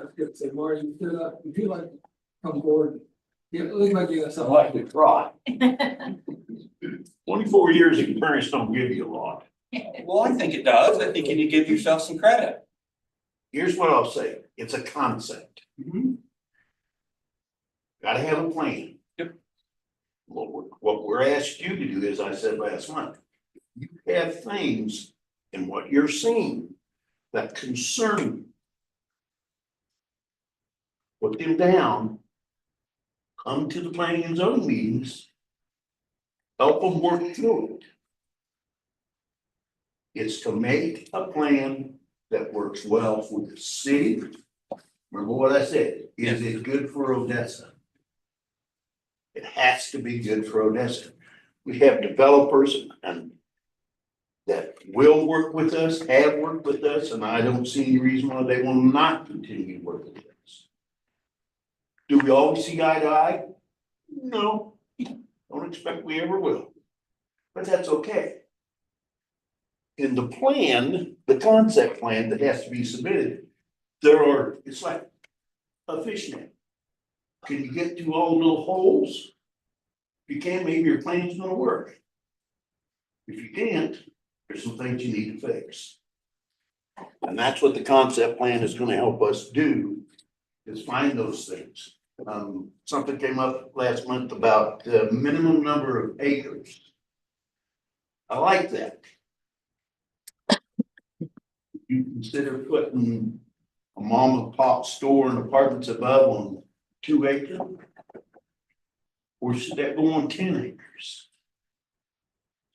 Marty, would you like to come forward? Yeah, it looks like you got something. like to try. 24 years of experience don't give you a lot. Well, I think it does. I think you need to give yourself some credit. Here's what I'll say, it's a concept. Gotta have a plan. Yep. What we're asked you to do, as I said last month, you have things in what you're seeing that concern you. Put them down. Come to the planning and zoning meetings. Help them work through it. It's to make a plan that works well for the city. Remember what I said, is it good for Odessa? It has to be good for Odessa. We have developers and that will work with us, have worked with us, and I don't see any reason why they will not continue working with us. Do we always see eye to eye? No, don't expect we ever will, but that's okay. In the plan, the concept plan that has to be submitted, it's like a fishnet. Can you get through all the little holes? If you can't, maybe your plan's gonna work. If you can't, there's some things you need to fix. And that's what the concept plan is gonna help us do, is find those things. Something came up last month about the minimum number of acres. I like that. You consider putting a mom and pop store and apartments above on 2 acres? Or should that go on 10 acres?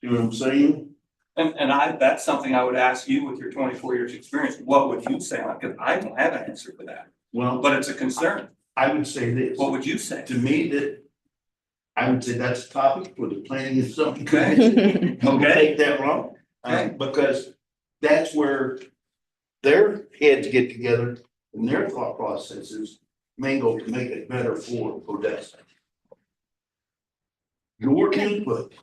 See what I'm saying? And that's something I would ask you with your 24 years experience, what would you say? Because I don't have an answer for that, Well, but it's a concern. I would say this. What would you say? To me, that I would say that's a topic for the planning and zoning. Okay. Don't take that wrong, Okay. because that's where their heads get together and their thought processes mingle to make it better for Odessa. Your input.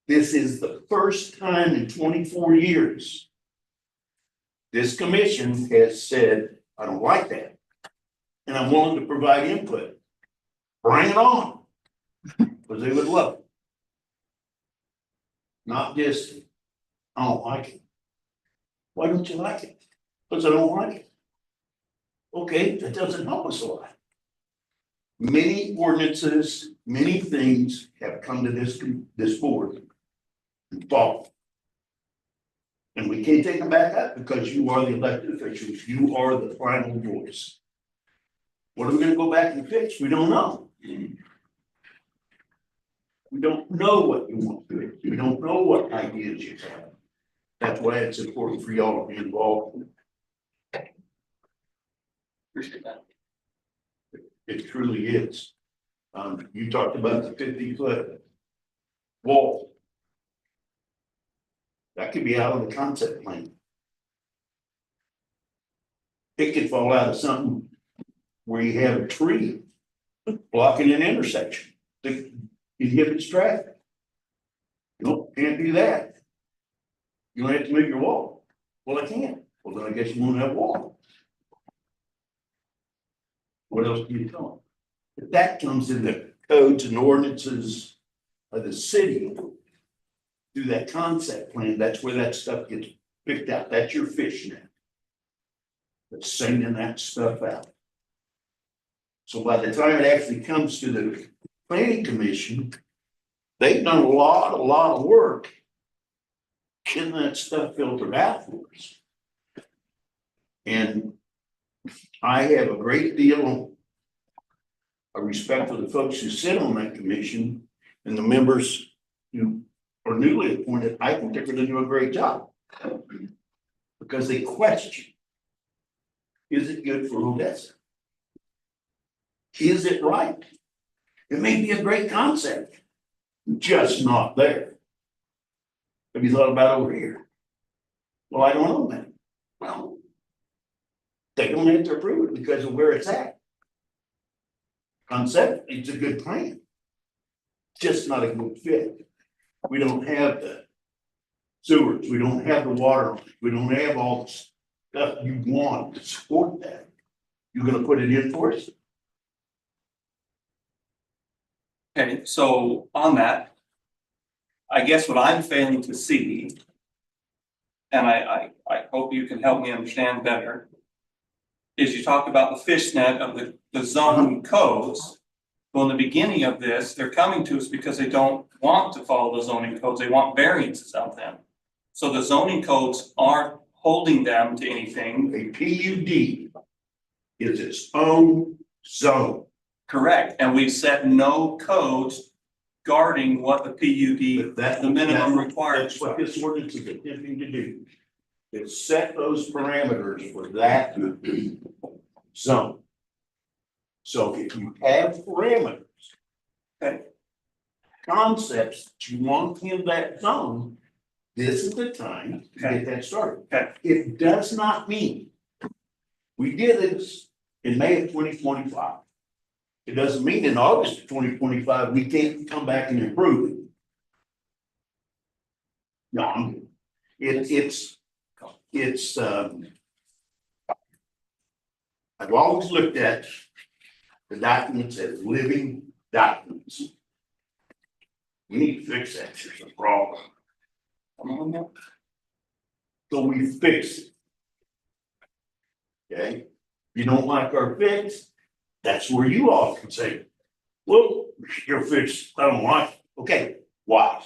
This is the first time in 24 years this commission has said, I don't like that. And I'm willing to provide input. Bring it on. Because they would love it. Not just, I don't like it. Why don't you like it? Because I don't like it. Okay, that doesn't help us a lot. Many ordinances, many things have come to this board and fought. And we can't take them back up because you are the elected officials. You are the final voice. What are we gonna go back and fix? We don't know. We don't know what you want to do. We don't know what ideas you have. That's why it's important for y'all to be involved. Appreciate that. It truly is. You talked about the 50-foot wall. That could be out of the concept plan. It could fall out of something where you have a tree blocking an intersection that inhibits traffic. You can't do that. You don't have to move your wall. Well, I can't. Well, then I guess you won't have a wall. What else do you tell them? If that comes in the codes and ordinances of the city through that concept plan, that's where that stuff gets picked out. That's your fishnet. That's sending that stuff out. So by the time it actually comes to the planning commission, they've done a lot of work getting that stuff filtered out for us. And I have a great deal of respect for the folks who sit on that commission and the members who are newly appointed. I think they're going to do a great job because they question, is it good for Odessa? Is it right? It may be a great concept, just not there. Have you thought about over here? Well, I don't know that. Well, they don't have to approve it because of where it's at. Concept, it's a good plan. Just not a good fit. We don't have the sewers, we don't have the water, we don't have all the stuff you want to support that. You're gonna put it in for us? Okay, so on that, I guess what I'm failing to see, and I hope you can help me understand better, is you talked about the fishnet of the zoning codes. Well, in the beginning of this, they're coming to us because they don't want to follow the zoning codes. They want variances of them. So the zoning codes aren't holding them to anything. A PUD is its own zone. Correct, and we've set no codes guarding what the PUD, the minimum requirements. That's what this ordinance is attempting to do. Is set those parameters for that zone. So if you have parameters. Okay. Concepts that you want in that zone, this is the time to Okay. get that started. Okay. It does not mean we did this in May of 2025. It doesn't mean in August of 2025, we can't come back and improve it. No, it's I've always looked at the documents as living documents. We need to fix that, there's a problem. So we fix it. Okay, if you don't like our fix, that's where you all can say, well, your fix, I don't like it. Okay, why?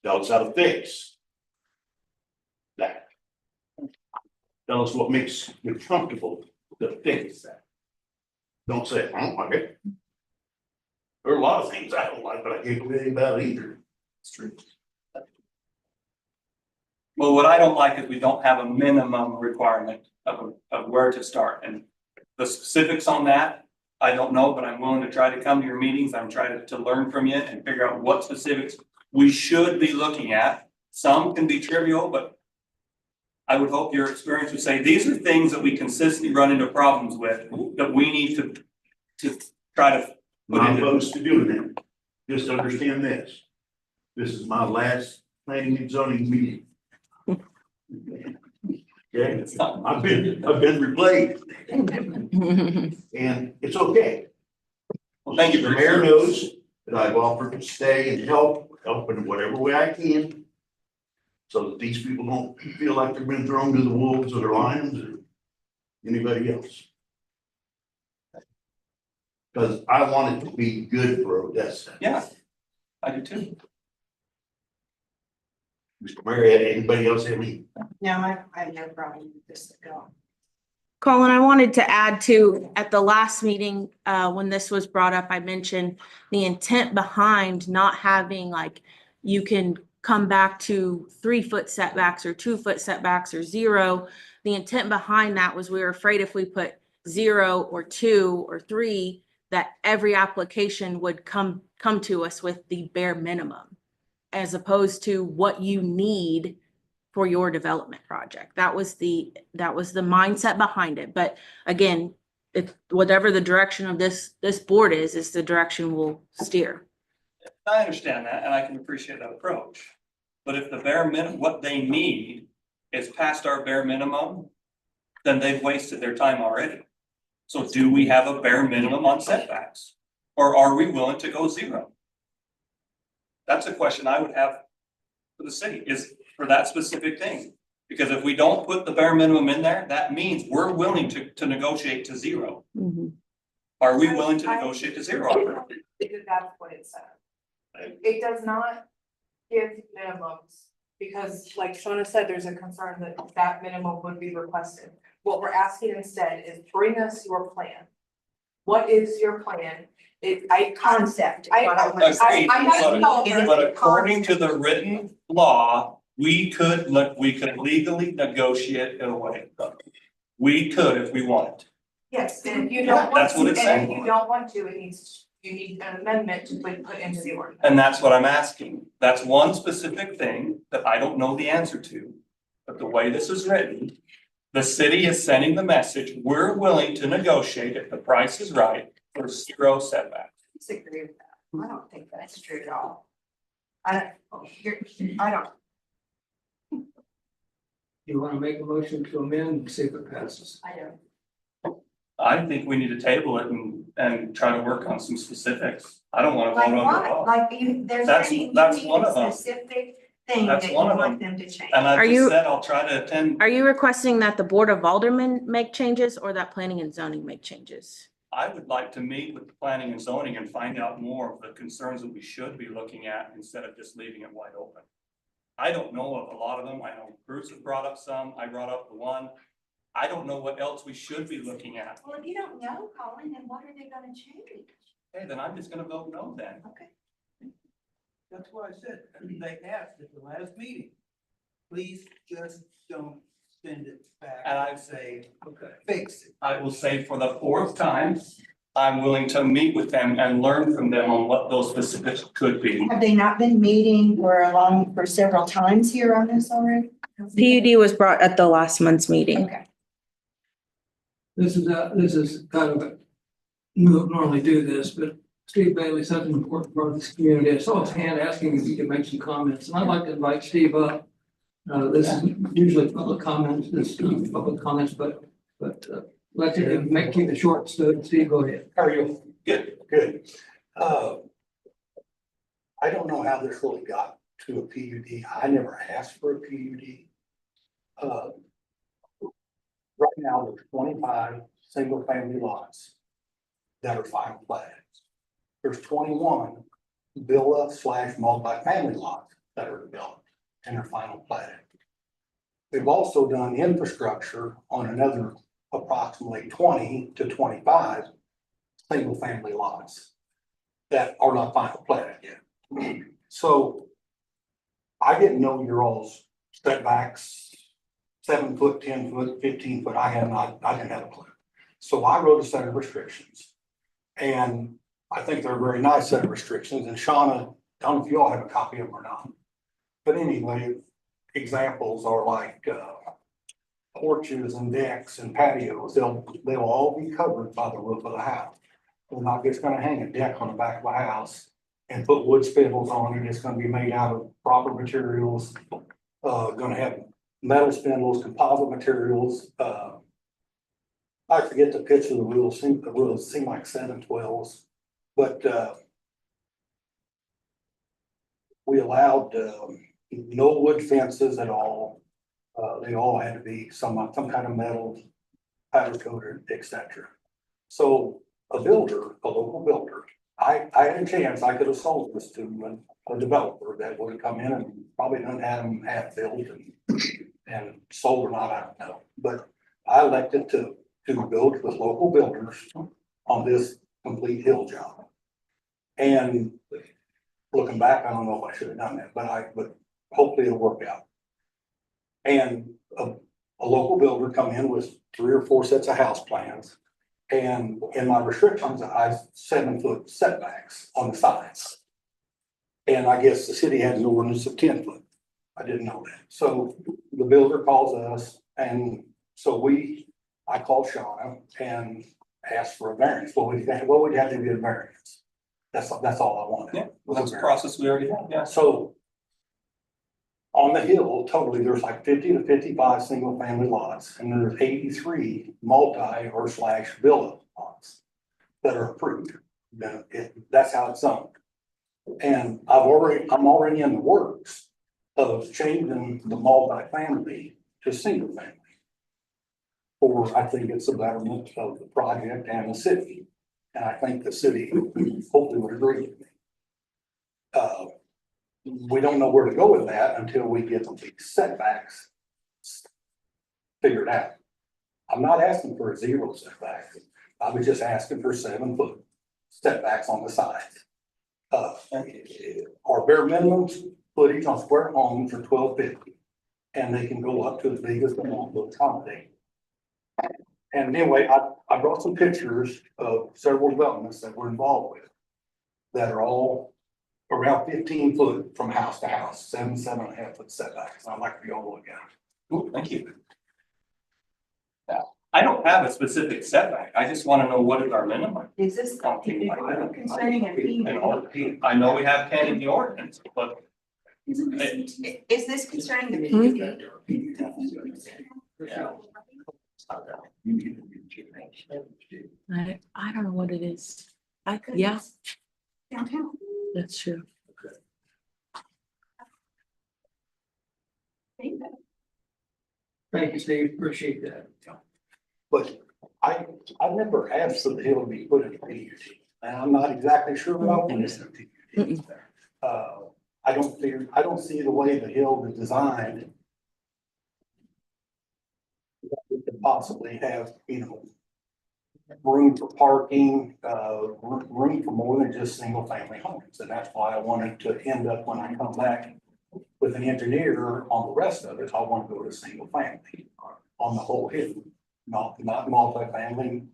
Tell us how to fix that. Tell us what makes you comfortable to fix that. Don't say, I don't like it. There are a lot of things I don't like, but I can't do anything about it either. It's true. Well, what I don't like is we don't have a minimum requirement of where to start, and the specifics on that, I don't know, but I'm willing to try to come to your meetings. I'm trying to learn from you and figure out what specifics we should be looking at. Some can be trivial, but I would hope your experience would say, these are things that we consistently run into problems with, that we need to try to put Not into. opposed to doing that. Just understand this. This is my last planning and zoning meeting. Okay, I've been replaced and it's okay. Well, thank you. The mayor knows that I've offered to stay and help in whatever way I can. So that these people don't feel like they've been thrown to the wolves or the lions or anybody else. Because I want it to be good for Odessa. Yeah, I do too. Mr. Mayor, anybody else have any? No, I have no problem with this at all. Colin, I wanted to add to, at the last meeting, when this was brought up, I mentioned the intent behind not having like, you can come back to 3-foot setbacks or 2-foot setbacks or 0. The intent behind that was we were afraid if we put 0 or 2 or 3, that every application would come to us with the bare minimum, as opposed to what you need for your development project. That was the mindset behind it. But again, if whatever the direction of this board is the direction we'll steer. I understand that, and I can appreciate that approach. But if the bare minimum, what they need is past our bare minimum, then they've wasted their time already. So do we have a bare minimum on setbacks? Or are we willing to go 0? That's a question I would have for the city, is for that specific thing. Because if we don't put the bare minimum in there, that means we're willing to negotiate to 0. Mm-hmm. Are we willing to negotiate to 0? Because that's what it says. It does not give minimums, because like Shawna said, there's a concern that that minimum would be requested. What we're asking instead is bring us your plan. What is your plan? Concept. Agreed, but according to the written law, we could legally negotiate it away. We could if we wanted. Yes, and if you don't want That's what to, it's and saying. if you don't want to, you need an amendment to put into the ordinance. And that's what I'm asking. That's one specific thing that I don't know the answer to. But the way this is written, the city is sending the message, we're willing to negotiate if the price is right for 0 setback. I disagree with that. I don't think that's true at all. I don't. You wanna make a motion to amend and see if it passes? I don't. I think we need to table it and try to work on some specifics. I don't wanna vote Like on the what? law. Like That's one of them. Specific thing That's that you one of want them. them to change. And I Are just you- said I'll try to attend. Are you requesting that the Board of Aldermen make changes or that planning and zoning make changes? I would like to meet with the planning and zoning and find out more of the concerns that we should be looking at instead of just leaving it wide open. I don't know of a lot of them. I know Bruce has brought up some. I brought up the one. I don't know what else we should be looking at. Well, if you don't know, Colin, then what are they gonna change? Hey, then I'm just gonna vote no then. Okay. That's what I said. They asked at the last meeting. Please just don't send it back And I- and say, Okay. fix it. I will say for the fourth time, I'm willing to meet with them and learn from them on what those specifics could be. Have they not been meeting for several times here on this already? PUD was brought at the last month's meeting. Okay. This is kind of a, you don't normally do this, but Steve Bailey is such an important part of this community. I saw his hand asking if he could make some comments, and I'd like to invite Steve up. This is usually public comments, but let's keep it short, so Steve, go ahead. How are you? Good. Good. I don't know how this really got to a PUD. I never asked for a PUD. Right now, there's 25 single-family lots that are final platted. There's 21 villa/multifamily lots that are developed and are final platted. We've also done infrastructure on another approximately 20 to 25 single-family lots that are not final platted yet. So I didn't know your all's setbacks, 7 foot, 10 foot, 15 foot. I didn't have a clue. So I wrote a set of restrictions. And I think they're a very nice set of restrictions. And Shauna, I don't know if you all have a copy of them or not. But anyway, examples are like porches and decks and patios. They'll all be covered by the roof of the house. We're not just gonna hang a deck on the back of a house and put wood spindles on it. It's gonna be made out of proper materials. Gonna have metal spindles, composite materials. I forget the pitch of the rules, the rules seem like 7/12s, but we allowed no wood fences at all. They all had to be some kind of metal, powder coated, etc. So a local builder, I had a chance, I could have sold this to a developer that would have come in and probably done had them half built and sold or not, I don't know. But I elected to build with local builders on this complete hill job. And looking back, I don't know if I should have done that, but hopefully it'll work out. And a local builder come in with 3 or 4 sets of house plans. And in my restrictions, I 7 foot setbacks on the sides. And I guess the city has an ordinance of 10 foot. I didn't know that. So the builder calls us, and so I called Shauna and asked for a variance. What would you have to be a variance? That's all I wanted. Yeah, well, that's a process we already have, yeah. So on the hill, totally, there's like 50 to 55 single family lots, and there's 83 multi or / villa lots that are approved. That's how it's zoned. And I'm already in the works of changing the multifamily to single family. Or I think it's a betterment of the project and the city. And I think the city hopefully would agree with me. We don't know where to go with that until we get the setbacks figured out. I'm not asking for a 0 setback. I was just asking for 7 foot setbacks on the sides. Our bare minimum footage on square homes are 1250. And they can go up to as big as they want to accommodate. And anyway, I brought some pictures of several developments that we're involved with that are all around 15 foot from house to house, 7.5 foot setbacks. I'd like for you all to look at it. Cool, thank you. Yeah, I don't have a specific setback. I just want to know what is our minimum. Is this concerning a PUD? I know we have 10 in the ordinance, but Is this concerning the PUD? I don't know what it is. Yeah, Downtown. that's true. Thank you, Steve, appreciate that. But I never asked for the hill to be put in a PUD, and I'm not exactly sure what I want in a PUD. I don't see the way the hill is designed. That we could possibly have, room for parking, room for more than just single family homes. And that's why I wanted to end up, when I come back with an engineer on the rest of it, I want to go to single family on the whole hill, not multifamily,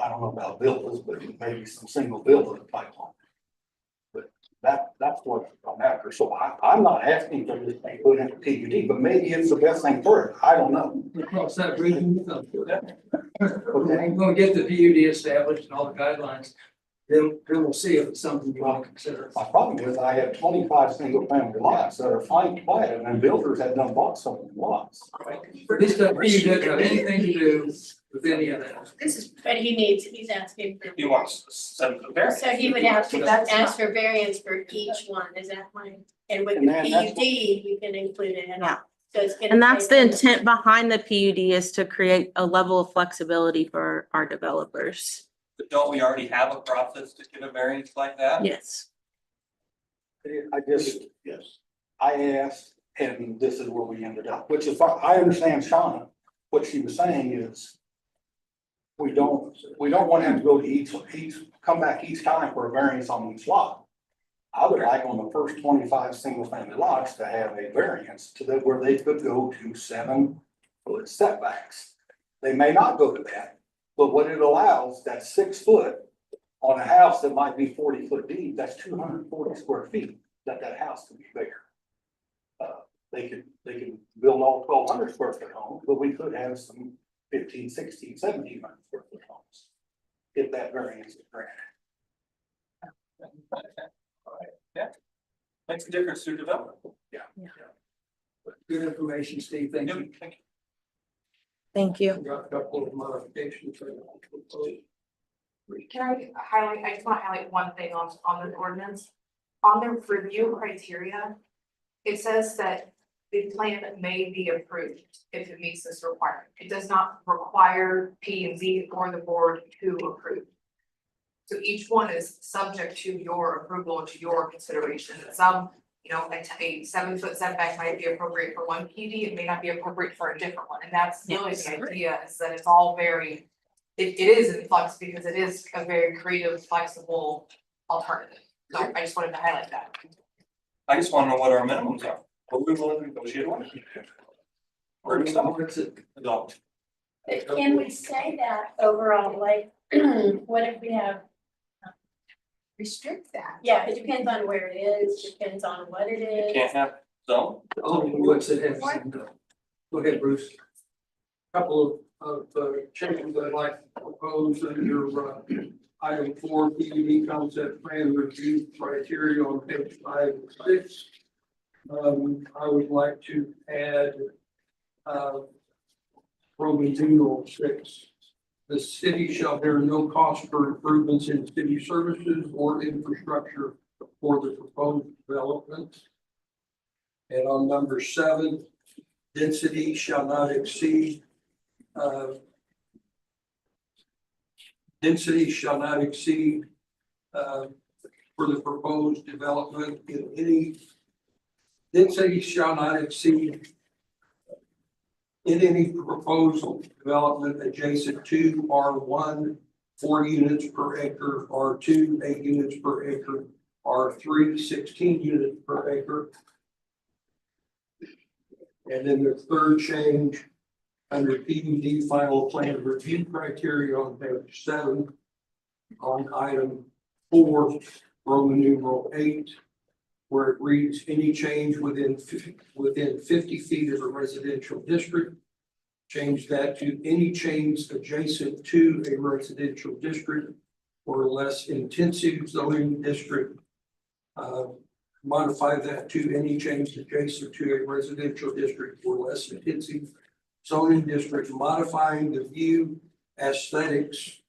I don't know about villas, but maybe some single villa type home. But that's what I'm after. So I'm not asking for this thing put into PUD, but maybe it's the best thing for it. I don't know. Cross that bridge when we come to it. We're gonna get the PUD established and all the guidelines, then we'll see if it's something you want to consider. My problem is I have 25 single family lots that are fine quiet and builders have done bought some of the lots. This doesn't, PUD doesn't have anything to do with any of that. But he's asking for. He wants to send the variance. So he would have to ask for variance for each one, is that fine? And with the And then that's PUD, you can include it in. Yeah. So it's gonna And that's the take- intent behind the PUD, is to create a level of flexibility for our developers. But don't we already have a process to give a variance like that? Yes. Yes, I asked, and this is where we ended up, which is fine. I understand Shauna. What she was saying is we don't want to have to go to each, come back each time for a variance on each lot. I would like on the first 25 single family lots to have a variance to where they could go to 7-foot setbacks. They may not go to that, but what it allows, that 6 foot on a house that might be 40 foot deep, that's 240 square feet, that house could be bigger. They could build all 1,200 square foot homes, but we could have some 15, 16, 1,700 square foot homes. If that variance is granted. Yeah. Makes a difference to development. Good information, Steve. Thank you. Thank you. Thank you. Got a couple of modifications. Can I highlight, I just want to highlight one thing on the ordinance. On the review criteria, it says that the plan may be approved if it meets this requirement. It does not require P and Z or the board to approve. So each one is subject to your approval and to your consideration. Some, a 7-foot setback might be appropriate for one PD, it may not be appropriate for a different one. And that's really the idea, is that it's all very, it is in flux because it is a very creative, flexible alternative. So I just wanted to highlight that. I just want to know what our minimums are. What we willing to negotiate on. Or we adopt. Can we say that overall, like, what if we have, Restrict that. yeah, it depends on where it is, depends on what it is. Can't have zone. Oh, what's it have? Go ahead, Bruce. Couple of changes I'd like to propose under item 4, PUD concept plan review criteria on page 5 and 6. I would like to add Roman numeral 6. The city shall bear no cost for improvements in city services or infrastructure for the proposed development. And on number 7, density shall not exceed for the proposed development in any density shall not exceed in any proposal development adjacent to R1, 4 units per acre, R2, 8 units per acre, R3, 16 units per acre. And then the third change under PUD final plan review criteria on page 7 on item 4, Roman numeral 8, where it reads any change within 50 feet of a residential district. Change that to any change adjacent to a residential district or less intensive zoning district. Modify that to any change adjacent to a residential district or less intensive zoning district, modifying the view, aesthetics,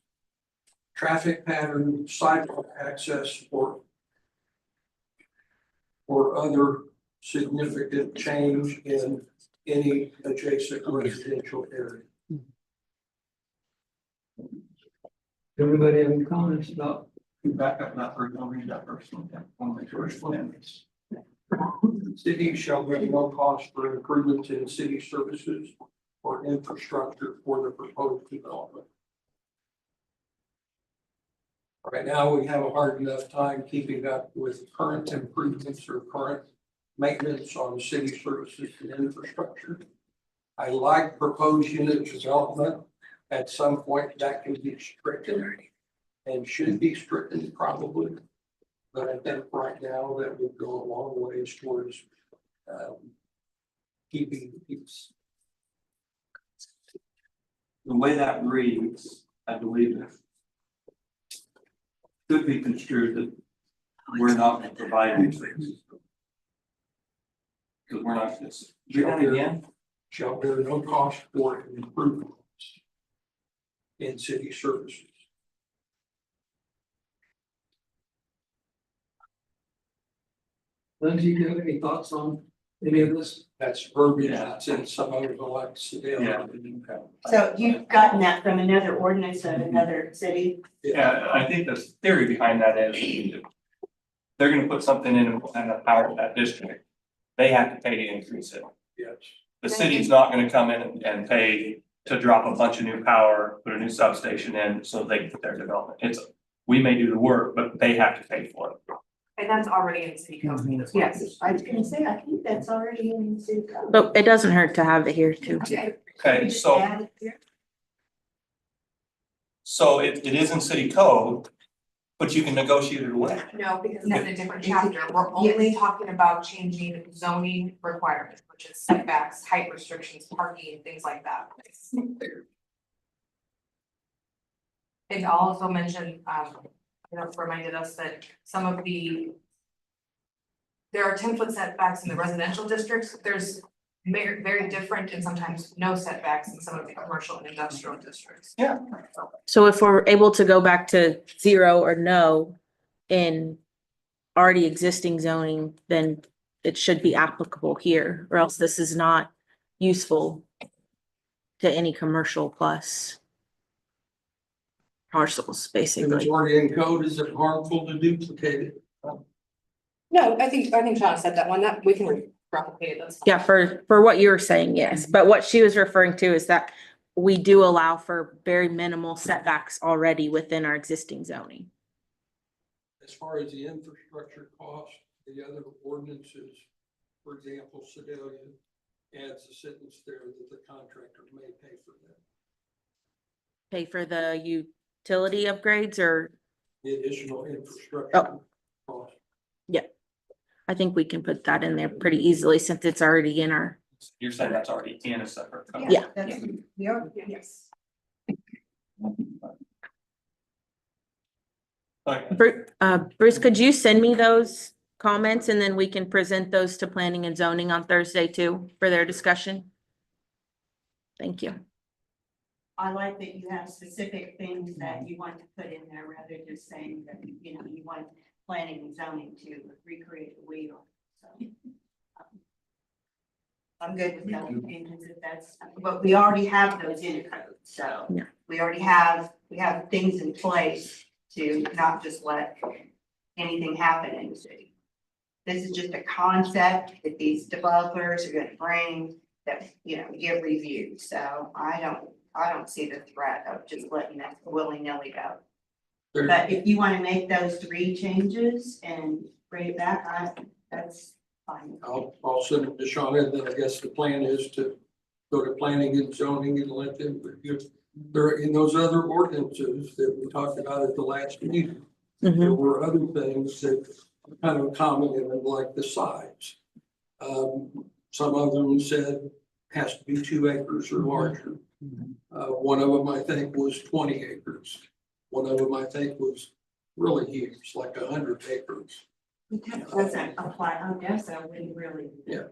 traffic pattern, sidewalk access, or other significant change in any adjacent residential area. Everybody have any comments about Back up, not first, I'll read that first one. One of my first plans. City shall bear no cost for improvements in city services or infrastructure for the proposed development. Right now, we have a hard enough time keeping up with current improvements or current maintenance on city services and infrastructure. I like proposed unit development. At some point, that can be stricken and should be stricken probably. But I think right now that would go a long ways towards keeping the peace. The way that reads, I believe it could be construed that we're not providing services. Because we're not this. Do that again? Shall bear no cost for improvements in city services. Lindsay, do you have any thoughts on any of this? That's verbiage that's in some other like Sedale. Yeah. So you've gotten that from another ordinance of another city? Yeah, I think the theory behind that is they're gonna put something in the power of that district. They have to pay to increase it. Yes. The city's not gonna come in and pay to drop a bunch of new power, put a new substation in so they can put their development. It's, we may do the work, but they have to pay for it. And that's already in city code. Yes, I was gonna say, I think that's already in the city code. But it doesn't hurt to have it here too. Okay, so it is in city code, but you can negotiate it away. No, because it's in a different chapter. We're only talking about changing zoning requirements, which is setbacks, height restrictions, parking, things like that. It also mentioned, reminded us that some of there are 10-foot setbacks in the residential districts. There's very different and sometimes no setbacks in some of the commercial and industrial districts. Yeah. So if we're able to go back to 0 or no in already existing zoning, then it should be applicable here, or else this is not useful to any commercial plus parcels, If it's basically. already in code, is it harmful to duplicate it? No, I think Sean said that one, that we can replicate it. That's fine. Yeah, for what you were saying, yes, but what she was referring to is that we do allow for very minimal setbacks already within our existing zoning. As far as the infrastructure cost, the other ordinances, for example, Sedalia adds a sentence there that the contractor may pay for that. Pay for the utility upgrades, or The additional infrastructure cost. I think we can put that in there pretty easily since it's already in our, You're saying that's already in a separate code? Yeah. Yes. Okay. Bruce, could you send me those comments and then we can present those to planning and zoning on Thursday too for their discussion? Thank you. I like that you have specific things that you want to put in there rather than just saying that, you want planning and zoning to recreate the wheel, so. I'm good with those opinions if that's, but we already have those in code, so. Yeah. We have things in place to not just let anything happen in the city. This is just a concept that these developers are gonna bring that, get reviewed, so I don't see the threat of just letting that willy-nilly go. But if you want to make those 3 changes and bring it back, that's fine. I'll send it to Sean, and then I guess the plan is to go to planning and zoning and let them review. There in those other ordinances that we talked about at the last meeting, there were other things that kind of commented on, like the size. Some of them said has to be 2 acres or larger. One of them I think was 20 acres. One of them I think was really huge, like 100 acres. That doesn't apply, I guess I wouldn't really. Yeah.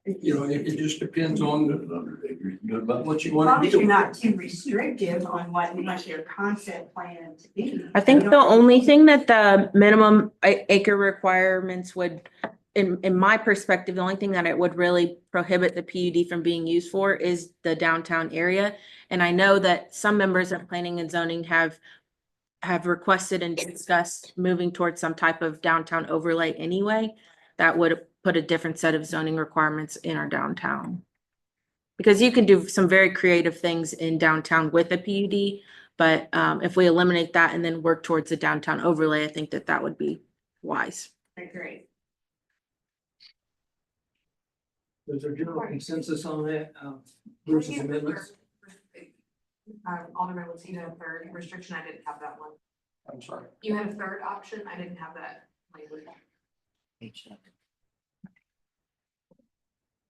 It just depends on what you As want long to as do. you're not too restrictive on what you want your concept plan to be. I think the only thing that the minimum acre requirements would, in my perspective, the only thing that it would really prohibit the PUD from being used for is the downtown area. And I know that some members of planning and zoning have have requested and discussed moving towards some type of downtown overlay anyway, that would put a different set of zoning requirements in our downtown. Because you can do some very creative things in downtown with a PUD, but if we eliminate that and then work towards a downtown overlay, I think that that would be wise. I agree. Is there general consensus on that, Bruce's amendments? Alderman, was he the third restriction? I didn't have that one. I'm sorry. You had a third option? I didn't have that language.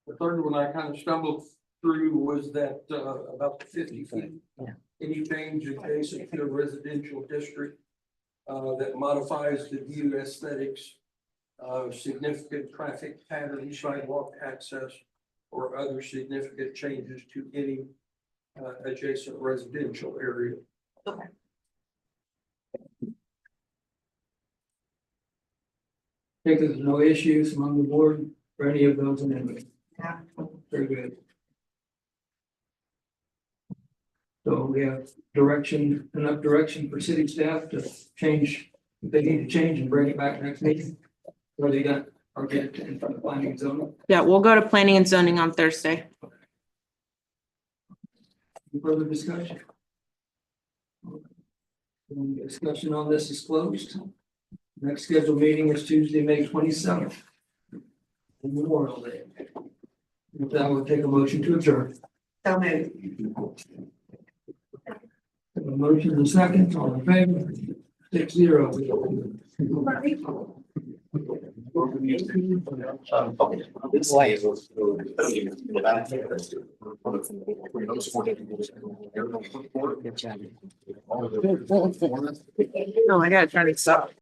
The third one I kind of stumbled through was that about the 50 feet. Yeah. Any change adjacent to a residential district that modifies the view aesthetics of significant traffic patterns, sidewalk access, or other significant changes to any adjacent residential area. Okay. Think there's no issues among the board for any of those amendments? Yeah. Very good. So we have direction, enough direction for city staff to change, if they need to change and bring it back next meeting. Or they got, or get it in front of planning and zoning. Yeah, we'll go to planning and zoning on Thursday. Any further discussion? Discussion on this is closed. Next scheduled meeting is Tuesday, May 27th. Memorial Day. With that, we'll take a motion to adjourn. So moved. A motion and second, all in favor? 6-0. No, I gotta turn it up.